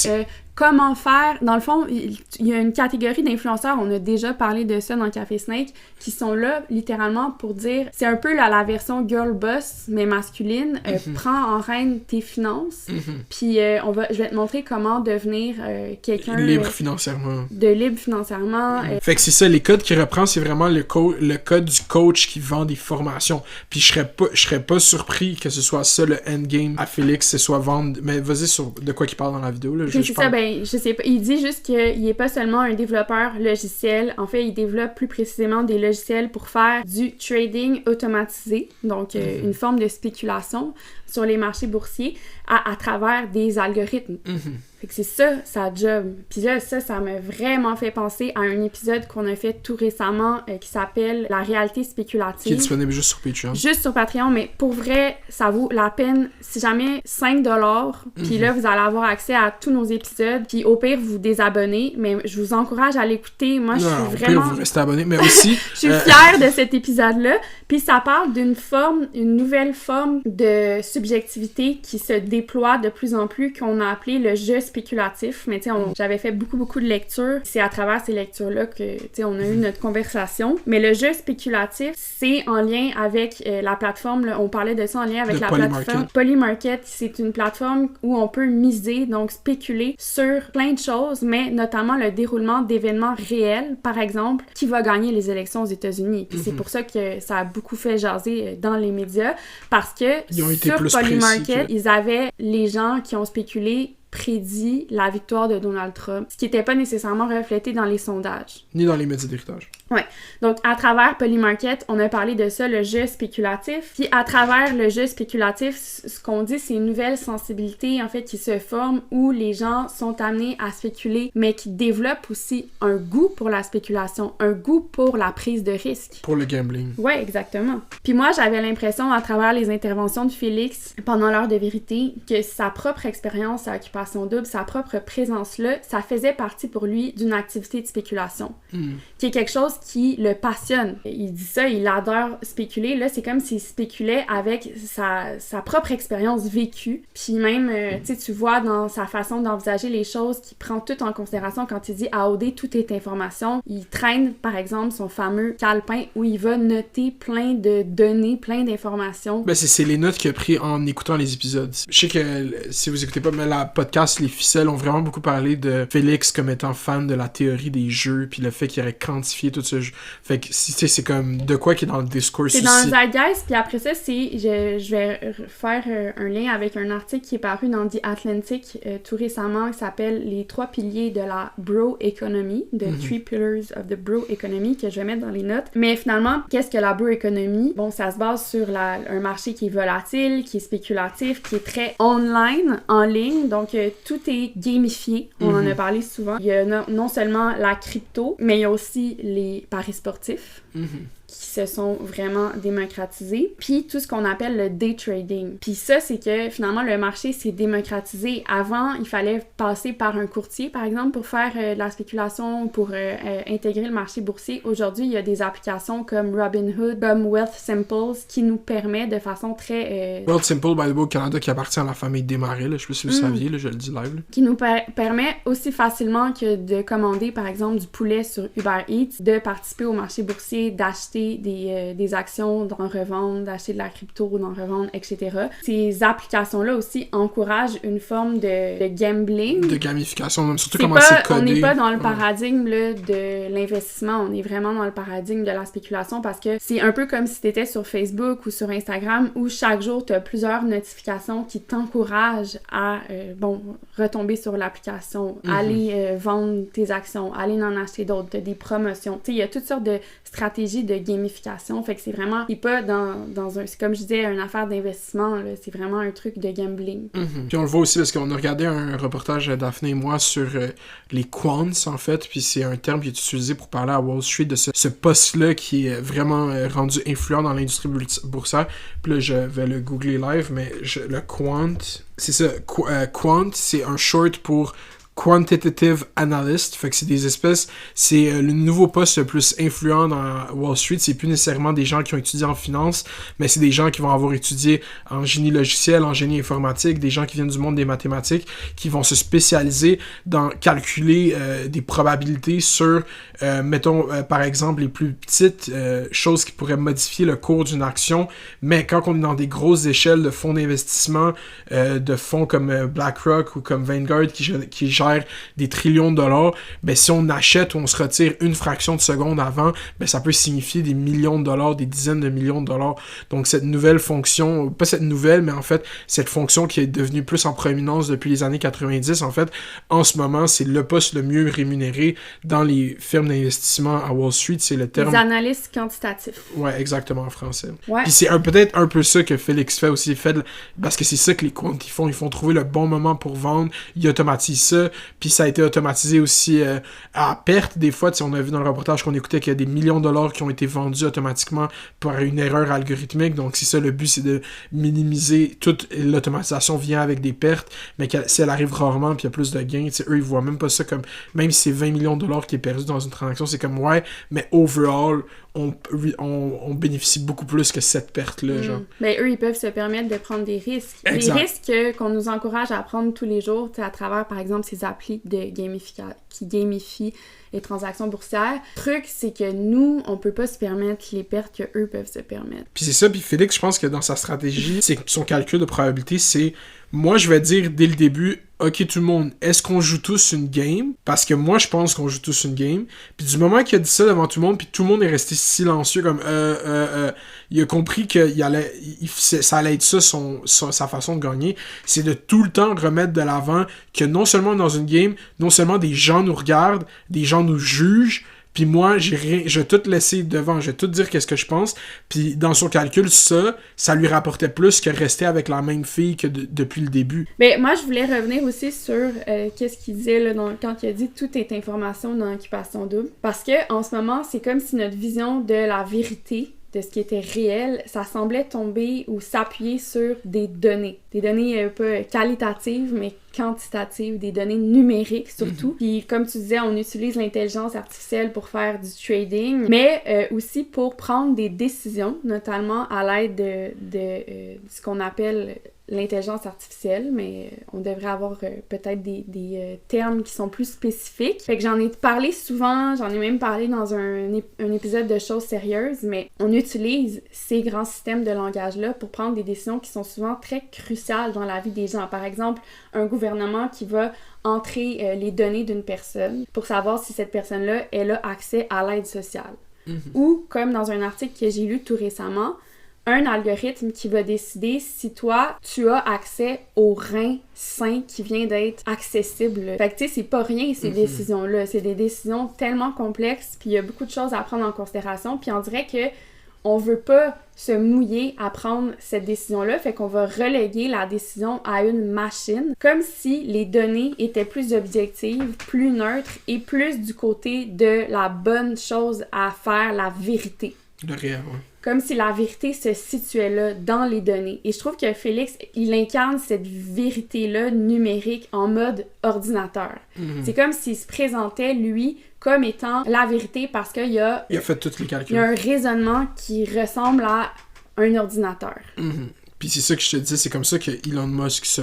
comment faire. Dans le fond, il y a une catégorie d'influenceurs, on a déjà parlé de ça dans Café Snake, qui sont là littéralement pour dire, c'est un peu la version girl boss, mais masculine, prends en règne tes finances, puis je vais te montrer comment devenir quelqu'un... libre financièrement. Libre financièrement. Fait que c'est ça, les codes qu'il reprend, c'est vraiment le code du coach qui vend des formations. Puis je serais pas surpris que ce soit ça le endgame à Félix, ce soit vendre... Mais vas-y sur de quoi qu'il parle dans la vidéo, là. C'est ça, je sais pas. Il dit juste qu'il est pas seulement un développeur logiciel. En fait, il développe plus précisément des logiciels pour faire du trading automatisé, donc une forme de spéculation sur les marchés boursiers à travers des algorithmes. Fait que c'est ça, sa job. Puis là, ça m'a vraiment fait penser à un épisode qu'on a fait tout récemment qui s'appelle « La réalité spéculative ». Qui est disponible juste sur Patreon. Juste sur Patreon, mais pour vrai, ça vaut la peine. Si jamais 5$, puis là, vous allez avoir accès à tous nos épisodes, puis au pire, vous désabonnez, mais je vous encourage à l'écouter. Moi, je suis vraiment... Au pire, vous restez abonné, mais aussi... je suis fière de cet épisode-là. Puis ça parle une nouvelle forme de subjectivité qui se déploie de plus en plus, qu'on a appelé le jeu spéculatif. Mais tu sais, j'avais fait beaucoup de lectures. C'est à travers ces lectures-là que, tu sais, on a eu notre conversation. Mais le jeu spéculatif, c'est en lien avec la plateforme, là, on parlait de ça en lien avec la plateforme Polymarket. C'est une plateforme où on peut miser, donc spéculer sur plein de choses, mais notamment le déroulement d'événements réels, par exemple, qui va gagner les élections aux États-Unis. Puis c'est pour ça que ça a beaucoup fait jaser dans les médias, parce que sur Polymarket, ils avaient les gens qui ont spéculé prédit la victoire de Donald Trump, ce qui n'était pas nécessairement reflété dans les sondages. Ni dans les médias d'héritage. Ouais. Donc, à travers Polymarket, on a parlé de ça, le jeu spéculatif. Puis, à travers le jeu spéculatif, ce qu'on dit, c'est une nouvelle sensibilité, en fait, qui se forme où les gens sont amenés à spéculer, mais qui développent aussi un goût pour la spéculation, un goût pour la prise de risque. Pour le gambling. Ouais, exactement. Puis moi, j'avais l'impression, à travers les interventions de Félix, pendant l'heure de vérité, que sa propre expérience à Occupation Double, sa propre présence-là, ça faisait partie pour lui d'une activité de spéculation. Qui est quelque chose qui le passionne. Il dit ça, il adore spéculer. Là, c'est comme s'il spéculait avec sa propre expérience vécue. Puis même, tu vois dans sa façon d'envisager les choses, qu'il prend tout en considération quand il dit à OD, tout est information. Il traîne, par exemple, son fameux calepin où il va noter plein de données, plein d'informations. Ben, c'est les notes qu'il a pris en écoutant les épisodes. Je sais que, si vous écoutez pas, mais la podcast Les Ficelles ont vraiment beaucoup parlé de Félix comme étant fan de la théorie des jeux, puis le fait qu'il aurait quantifié tout ça. Fait que, tu sais, c'est comme de quoi qui est dans le discours. C'est dans le Zeitgeist, puis après ça, je vais faire un lien avec un article qui est paru dans The Atlantic tout récemment, qui s'appelle « Les 3 piliers de la Bro Economy », « The 3 Pillars of the Bro Economy », que je vais mettre dans les notes. Mais finalement, qu'est-ce que la Bro Economy? Bon, ça se base sur un marché qui est volatile, qui est spéculatif, qui est très online, en ligne, donc tout est gamifié, on en a parlé souvent. Il y a non seulement la crypto, mais il y a aussi les paris sportifs. qui se sont vraiment démocratisés, puis tout ce qu'on appelle le day trading. Puis ça, c'est que finalement, le marché s'est démocratisé. Avant, il fallait passer par un courtier, par exemple, pour faire de la spéculation, pour intégrer le marché boursier. Aujourd'hui, il y a des applications comme Robinhood, comme Wealthsimple, qui nous permet de façon très... Wealthsimple, by the way, au Canada, qui appartient à la famille Desmarais, là, je sais pas si vous saviez, là, je le dis live. Là. Qui nous permet aussi facilement que de commander, par exemple, du poulet sur Uber Eats, de participer au marché boursier, d'acheter des actions, d'en revendre, d'acheter de la crypto, d'en revendre, etc. Ces applications-là aussi encouragent une forme de gambling. De gamification, même surtout comment c'est codé. On n'est pas dans le paradigme là, de l'investissement, on est vraiment dans le paradigme de la spéculation parce que c'est un peu comme si tu étais sur Facebook ou sur Instagram où chaque jour tu as plusieurs notifications qui t'encouragent à retomber sur l'application, aller vendre tes actions, aller en acheter d'autres, des promotions. Tu sais, il y a toutes sortes de stratégies de gamification, fait que c'est vraiment, c'est pas dans un, c'est comme je disais, une affaire d'investissement, là, c'est vraiment un truc de gambling. Puis on le voit aussi parce qu'on a regardé un reportage, Daphné et moi, sur les quants, en fait, puis c'est un terme qui est utilisé pour parler à Wall Street de ce poste-là qui est vraiment rendu influent dans l'industrie boursière. Puis là, je vais le googler live, mais le quant, c'est ça, quant, c'est un short pour Quantitative Analyst, fait que c'est des espèces, c'est le nouveau poste le plus influent dans Wall Street, c'est plus nécessairement des gens qui ont étudié en finance, mais c'est des gens qui vont avoir étudié en génie logiciel, en génie informatique, des gens qui viennent du monde des mathématiques, qui vont se spécialiser dans calculer des probabilités sur, mettons, par exemple, les plus petites choses qui pourraient modifier le cours d'une action, mais quand on est dans des grosses échelles de fonds d'investissement, de fonds comme BlackRock ou comme Vanguard qui gèrent des trillions de dollars, ben si on achète ou on se retire une fraction de seconde avant, ben ça peut signifier des millions de dollars, des dizaines de millions de dollars. Donc cette nouvelle fonction, pas cette nouvelle, mais en fait cette fonction qui est devenue plus en proéminence depuis les années 90, en fait, en ce moment, c'est le poste le mieux rémunéré dans les firmes d'investissement à Wall Street, c'est le terme... Les analystes quantitatifs. Ouais, exactement, en français. Ouais. Puis c'est peut-être un peu ça que Félix fait aussi, parce que c'est ça que les quants ils font trouver le bon moment pour vendre, ils automatisent ça, puis ça a été automatisé aussi à perte des fois. On a vu dans le reportage qu'on écoutait qu'il y a des millions de dollars qui ont été vendus automatiquement par une erreur algorithmique. Donc c'est ça, le but, c'est de minimiser toute l'automatisation vient avec des pertes, mais si elle arrive rarement puis il y a plus de gains, eux ils voient même pas ça comme, même si c'est 20 millions de dollars qui est perdu dans une transaction, c'est comme ouais, mais overall on bénéficie beaucoup plus que cette perte-là, genre. Ben, eux, ils peuvent se permettre de prendre des risques. Exact. Des risques qu'on nous encourage à prendre tous les jours, à travers, par exemple, ces applis qui gamifient les transactions boursières. Le truc, c'est que nous, on peut pas se permettre les pertes que eux peuvent se permettre. Puis c'est ça, puis Félix, je pense que dans sa stratégie, c'est que son calcul de probabilité, c'est moi, je vais dire dès le début, ok tout le monde, est-ce qu'on joue tous une game? Parce que moi, je pense qu'on joue tous une game. Puis du moment qu'il a dit ça devant tout le monde, puis tout le monde est resté silencieux comme il a compris que ça allait être ça sa façon de gagner. C'est de tout le temps remettre de l'avant que non seulement dans une game, non seulement des gens nous regardent, des gens nous jugent, puis moi, je vais tout laisser devant, je vais tout dire qu'est-ce que je pense, puis dans son calcul, ça lui rapportait plus que rester avec la même fille que depuis le début. Ben, moi, je voulais revenir aussi sur qu'est-ce qu'il disait là, quand il a dit « tout est information dans Occupation Double », parce que en ce moment, c'est comme si notre vision de la vérité, de ce qui était réel, ça semblait tomber ou s'appuyer sur des données pas qualitatives, mais quantitatives, des données numériques surtout. Puis comme tu disais, on utilise l'intelligence artificielle pour faire du trading, mais aussi pour prendre des décisions, notamment à l'aide de ce qu'on appelle l'intelligence artificielle, mais on devrait avoir peut-être des termes qui sont plus spécifiques. Fait que j'en ai parlé souvent, j'en ai même parlé dans un épisode de Choses sérieuses, mais on utilise ces grands systèmes de langage-là pour prendre des décisions qui sont souvent très cruciales dans la vie des gens. Par exemple, un gouvernement qui va entrer les données d'une personne pour savoir si cette personne-là, elle a accès à l'aide sociale. Ou, comme dans un article que j'ai lu tout récemment, un algorithme qui va décider si toi, tu as accès au rein sain qui vient d'être accessible. Fait que tu sais, c'est pas rien ces décisions-là. C'est des décisions tellement complexes, puis il y a beaucoup de choses à prendre en considération, puis on dirait que on veut pas se mouiller à prendre cette décision-là, fait qu'on va reléguer la décision à une machine, comme si les données étaient plus objectives, plus neutres et plus du côté de la bonne chose à faire, la vérité. Le réel, ouais. Comme si la vérité se situait là, dans les données. Et je trouve que Félix, il incarne cette vérité-là numérique en mode ordinateur. Mhm. C'est comme s'il se présentait, lui, comme étant la vérité parce qu'il y a... Il a fait tous les calculs. Il y a un raisonnement qui ressemble à un ordinateur. Mhm. Puis c'est ça que je te dis, c'est comme ça que Elon Musk se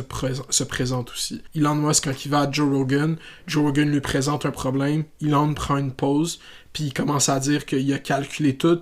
présente aussi. Elon Musk, quand il va à Joe Rogan lui présente un problème, Elon prend une pause, puis il commence à dire qu'il a calculé tout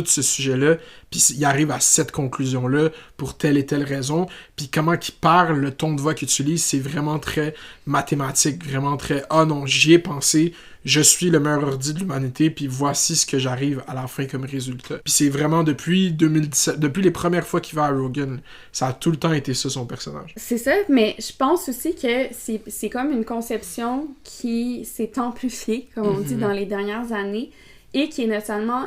ce sujet-là, puis il arrive à cette conclusion-là pour telle et telle raison, puis comment qu'il parle, le ton de voix qu'il utilise, c'est vraiment très mathématique, vraiment très « Ah non, j'y ai pensé, je suis le meilleur ordi de l'humanité, puis voici ce que j'arrive à la fin comme résultat. » Puis c'est vraiment depuis 2017, depuis les premières fois qu'il va à Rogan, ça a tout le temps été ça son personnage. C'est ça, mais je pense aussi que c'est comme une conception qui s'est amplifiée, comme on dit, dans les dernières années, et qui est notamment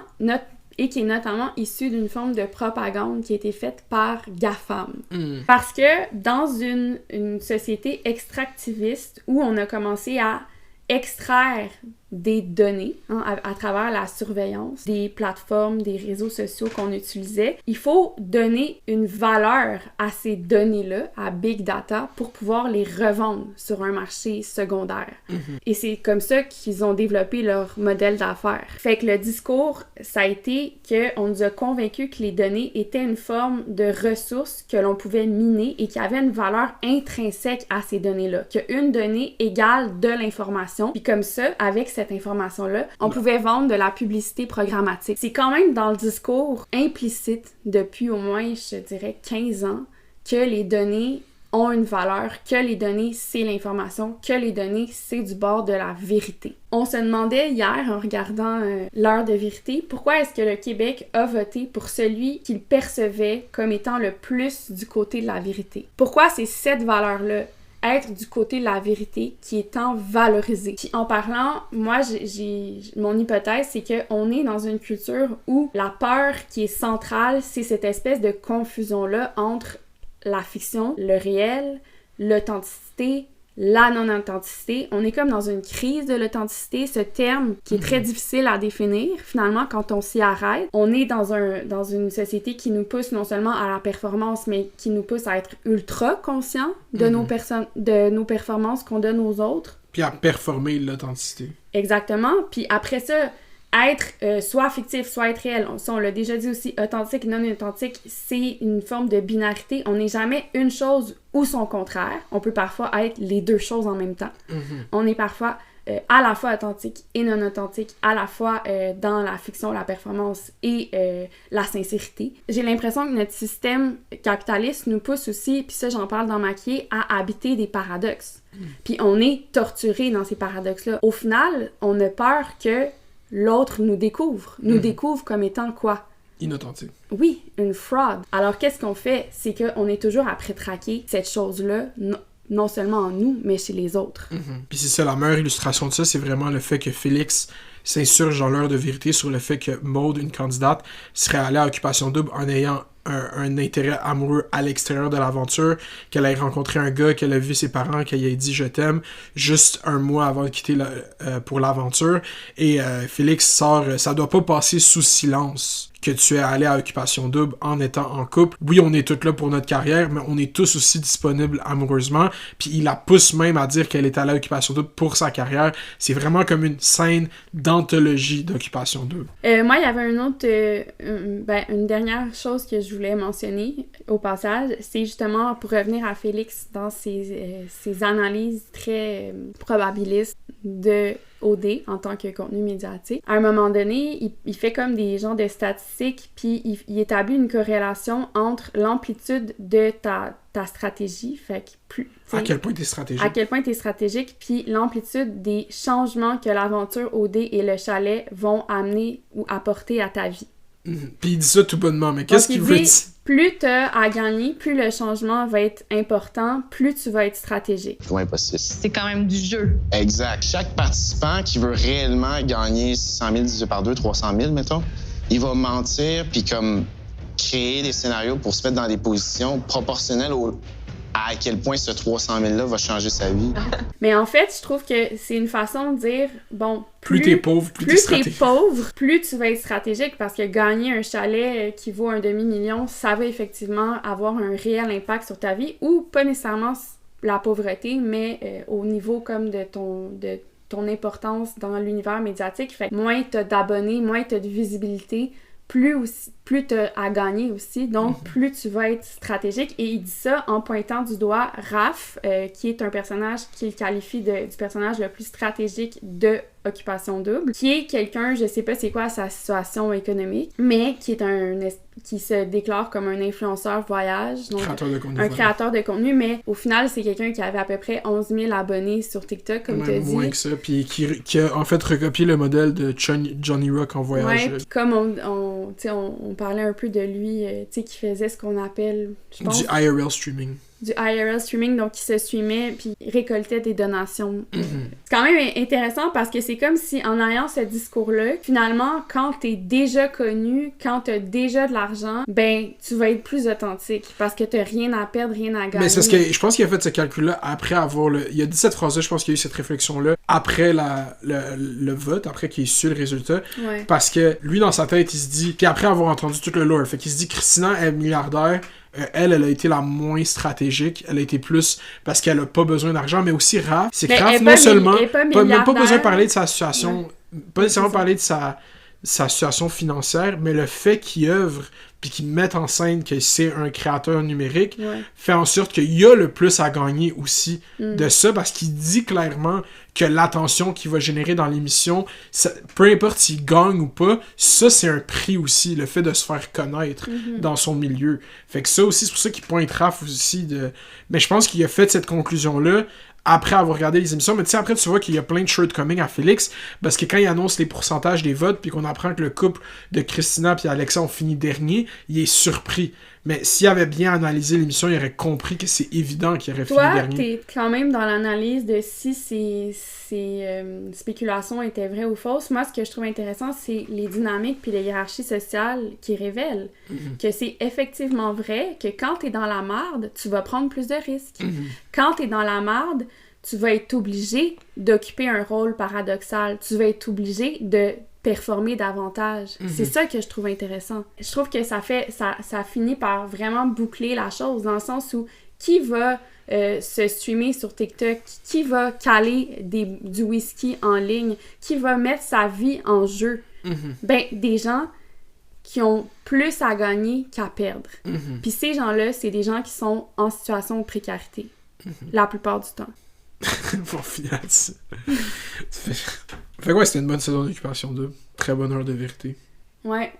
issue d'une forme de propagande qui a été faite par GAFAM. Parce que dans une société extractiviste où on a commencé à extraire des données à travers la surveillance des plateformes, des réseaux sociaux qu'on utilisait, il faut donner une valeur à ces données-là, à Big Data, pour pouvoir les revendre sur un marché secondaire. Et c'est comme ça qu'ils ont développé leur modèle d'affaires. Fait que le discours, ça a été qu'on nous a convaincus que les données étaient une forme de ressource que l'on pouvait miner et qu'il y avait une valeur intrinsèque à ces données-là, qu'une donnée égale de l'information. Puis comme ça, avec cette information-là, on pouvait vendre de la publicité programmatique. C'est quand même dans le discours implicite depuis au moins, je dirais, 15 ans, que les données ont une valeur, que les données, c'est l'information, que les données, c'est du bord de la vérité. On se demandait hier, en regardant l'heure de vérité, pourquoi est-ce que le Québec a voté pour celui qu'il percevait comme étant le plus du côté de la vérité? Pourquoi c'est cette valeur-là, être du côté de la vérité, qui est tant valorisée? Puis en parlant, moi, mon hypothèse, c'est qu'on est dans une culture où la peur qui est centrale, c'est cette espèce de confusion-là entre la fiction, le réel, l'authenticité, la non-authenticité. On est comme dans une crise de l'authenticité, ce terme qui est très difficile à définir, finalement, quand on s'y arrête. On est dans une société qui nous pousse non seulement à la performance, mais qui nous pousse à être ultra conscients de nos performances qu'on donne aux autres. Puis à performer l'authenticité. Exactement. Puis après ça, être soit fictif, soit être réel. Ça, on l'a déjà dit aussi, authentique, non authentique, c'est une forme de binarité. On n'est jamais une chose ou son contraire. On peut parfois être les deux choses en même temps. On est parfois à la fois authentique et non authentique, à la fois dans la fiction, la performance et la sincérité. J'ai l'impression que notre système capitaliste nous pousse aussi, puis ça j'en parle dans Maquillée, à habiter des paradoxes. Puis on est torturé dans ces paradoxes-là. Au final, on a peur que l'autre nous découvre comme étant quoi? Inauthentique. Oui, une fraude. Alors qu'est-ce qu'on fait? C'est qu'on est toujours après traquer cette chose-là, non seulement en nous, mais chez les autres. Puis c'est ça, la meilleure illustration de ça, c'est vraiment le fait que Félix s'insurge dans l'heure de vérité sur le fait que Maude, une candidate, serait allée à Occupation Double en ayant un intérêt amoureux à l'extérieur de l'aventure, qu'elle ait rencontré un gars, qu'elle a vu ses parents, qu'elle ait dit « je t'aime » juste un mois avant de quitter pour l'aventure. Et Félix sort « ça doit pas passer sous silence » que tu es allé à Occupation Double en étant en couple. Oui, on est tous là pour notre carrière, mais on est tous aussi disponibles amoureusement. Puis il la pousse même à dire qu'elle est allée à Occupation Double pour sa carrière. C'est vraiment comme une scène d'anthologie d'Occupation Double. Moi, il y avait une dernière chose que je voulais mentionner au passage. C'est justement pour revenir à Félix dans ses analyses très probabilistes de OD en tant que contenu médiatique. À un moment donné, il fait comme des genres de statistiques, puis il établit une corrélation entre l'amplitude de ta stratégie, fait que plus... À quel point t'es stratégique. À quel point t'es stratégique, puis l'amplitude des changements que l'aventure OD et le chalet vont amener ou apporter à ta vie. Puis il dit ça tout bonnement, mais qu'est-ce qu'il veut dire? Plus t'as à gagner, plus le changement va être important, plus tu vas être stratégique. C'est impossible. C'est quand même du jeu. Exact. Chaque participant qui veut réellement gagner 100 000 divisé par 2, 300 000, mettons, il va mentir puis comme créer des scénarios pour se mettre dans des positions proportionnelles à quel point ce 300 000-là va changer sa vie. Mais en fait, je trouve que c'est une façon de dire, bon, plus t'es pauvre, plus t'es pauvre, plus tu vas être stratégique, parce que gagner un chalet qui vaut un demi-million, ça va effectivement avoir un réel impact sur ta vie, ou pas nécessairement la pauvreté, mais au niveau comme de ton importance dans l'univers médiatique. Fait que moins t'as d'abonnés, moins t'as de visibilité, plus t'as à gagner aussi, donc plus tu vas être stratégique. Et il dit ça en pointant du doigt Raph, qui est un personnage qu'il qualifie du personnage le plus stratégique de Occupation Double, qui est quelqu'un, je sais pas c'est quoi sa situation économique, mais qui est qui se déclare comme un influenceur voyage, donc créateur de contenu, mais au final, c'est quelqu'un qui avait à peu près 11 000 abonnés sur TikTok, comme tu as dit. Moins que ça, puis qui a en fait recopié le modèle de Johnny Rock en voyage. Ouais, puis comme on parlait un peu de lui, qui faisait ce qu'on appelle, je pense... Du IRL streaming. Du IRL streaming, donc qui se streamait puis récoltait des donations. C'est quand même intéressant parce que c'est comme si en ayant ce discours-là, finalement, quand t'es déjà connu, quand t'as déjà de l'argent, ben tu vas être plus authentique parce que t'as rien à perdre, rien à gagner. Mais c'est parce que je pense qu'il a fait ce calcul-là après avoir il a dit cette phrase-là, je pense qu'il y a eu cette réflexion-là après le vote, après qu'il ait su le résultat. Ouais. Parce que lui, dans sa tête, il se dit, puis après avoir entendu tout le lore, fait qu'il se dit Christina est milliardaire. Elle a été la moins stratégique. Elle a été plus parce qu'elle a pas besoin d'argent, mais aussi Raph. C'est que Raph, non seulement, même pas besoin de parler de sa situation, pas nécessairement parler de sa situation financière, mais le fait qu'il œuvre puis qu'il mette en scène que c'est un créateur numérique, fait en sorte qu'il y a le plus à gagner aussi de ça, parce qu'il dit clairement que l'attention qu'il va générer dans l'émission, peu importe s'il gagne ou pas, ça c'est un prix aussi, le fait de se faire connaître dans son milieu. Fait que ça aussi, c'est pour ça qu'il pointe Raph aussi mais je pense qu'il a fait cette conclusion-là après avoir regardé les émissions, mais tu sais, après tu vois qu'il y a plein de shortcomings à Félix, parce que quand il annonce les pourcentages des votes, puis qu'on apprend que le couple de Christina et Alexa ont fini dernier, il est surpris. Mais s'il avait bien analysé l'émission, il aurait compris que c'est évident qu'il aurait fini dernier. Toi, t'es quand même dans l'analyse de si ces spéculations étaient vraies ou fausses. Moi, ce que je trouve intéressant, c'est les dynamiques puis les hiérarchies sociales qui révèlent que c'est effectivement vrai que quand t'es dans la merde, tu vas prendre plus de risques. Quand t'es dans la merde, tu vas être obligé d'occuper un rôle paradoxal. Tu vas être obligé de performer davantage. C'est ça que je trouve intéressant. Je trouve que ça finit par vraiment boucler la chose, dans le sens où qui va se streamer sur TikTok, qui va caler du whisky en ligne, qui va mettre sa vie en jeu. Ben, des gens qui ont plus à gagner qu'à perdre. Puis ces gens-là, c'est des gens qui sont en situation de précarité, la plupart du temps. Pour finir là-dessus. Fait que ouais, c'était une bonne saison d'Occupation 2. Très bonne heure de vérité. Ouais.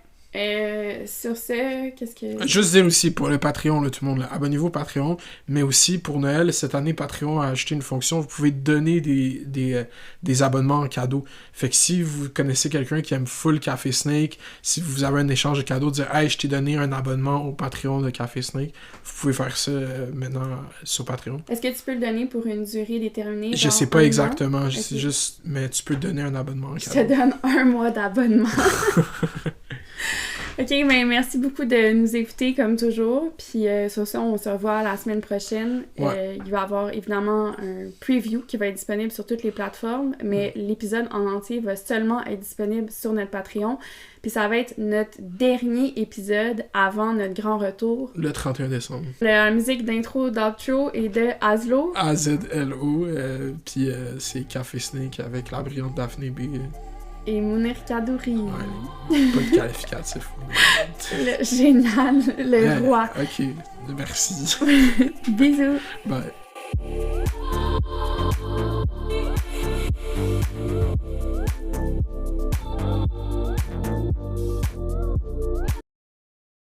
Sur ce, qu'est-ce que... Juste dire aussi, pour le Patreon, là, tout le monde, là, abonnez-vous au Patreon, mais aussi pour Noël, cette année, Patreon a ajouté une fonction, vous pouvez donner des abonnements en cadeau. Fait que si vous connaissez quelqu'un qui aime full Café Snake, si vous avez un échange de cadeaux, dire « Hey, je t'ai donné un abonnement au Patreon de Café Snake », vous pouvez faire ça maintenant sur Patreon. Est-ce que tu peux le donner pour une durée déterminée? Je sais pas exactement, je sais juste, mais tu peux donner un abonnement en cadeau. Je te donne 1 mois d'abonnement. Ok, mais merci beaucoup de nous écouter comme toujours. Puis sur ça, on se revoit la semaine prochaine. Il va y avoir évidemment un preview qui va être disponible sur toutes les plateformes, mais l'épisode en entier va seulement être disponible sur notre Patreon. Puis ça va être notre dernier épisode avant notre grand retour. Le 31 décembre. La musique d'intro d'outro est de Azlo. AZLO. Puis c'est Café Snake avec la brillante Daphné B. Et Mounir Kadouri. Ouais, pas de qualificatif. Génial, le roi. Ok, merci. Bisous. Bye.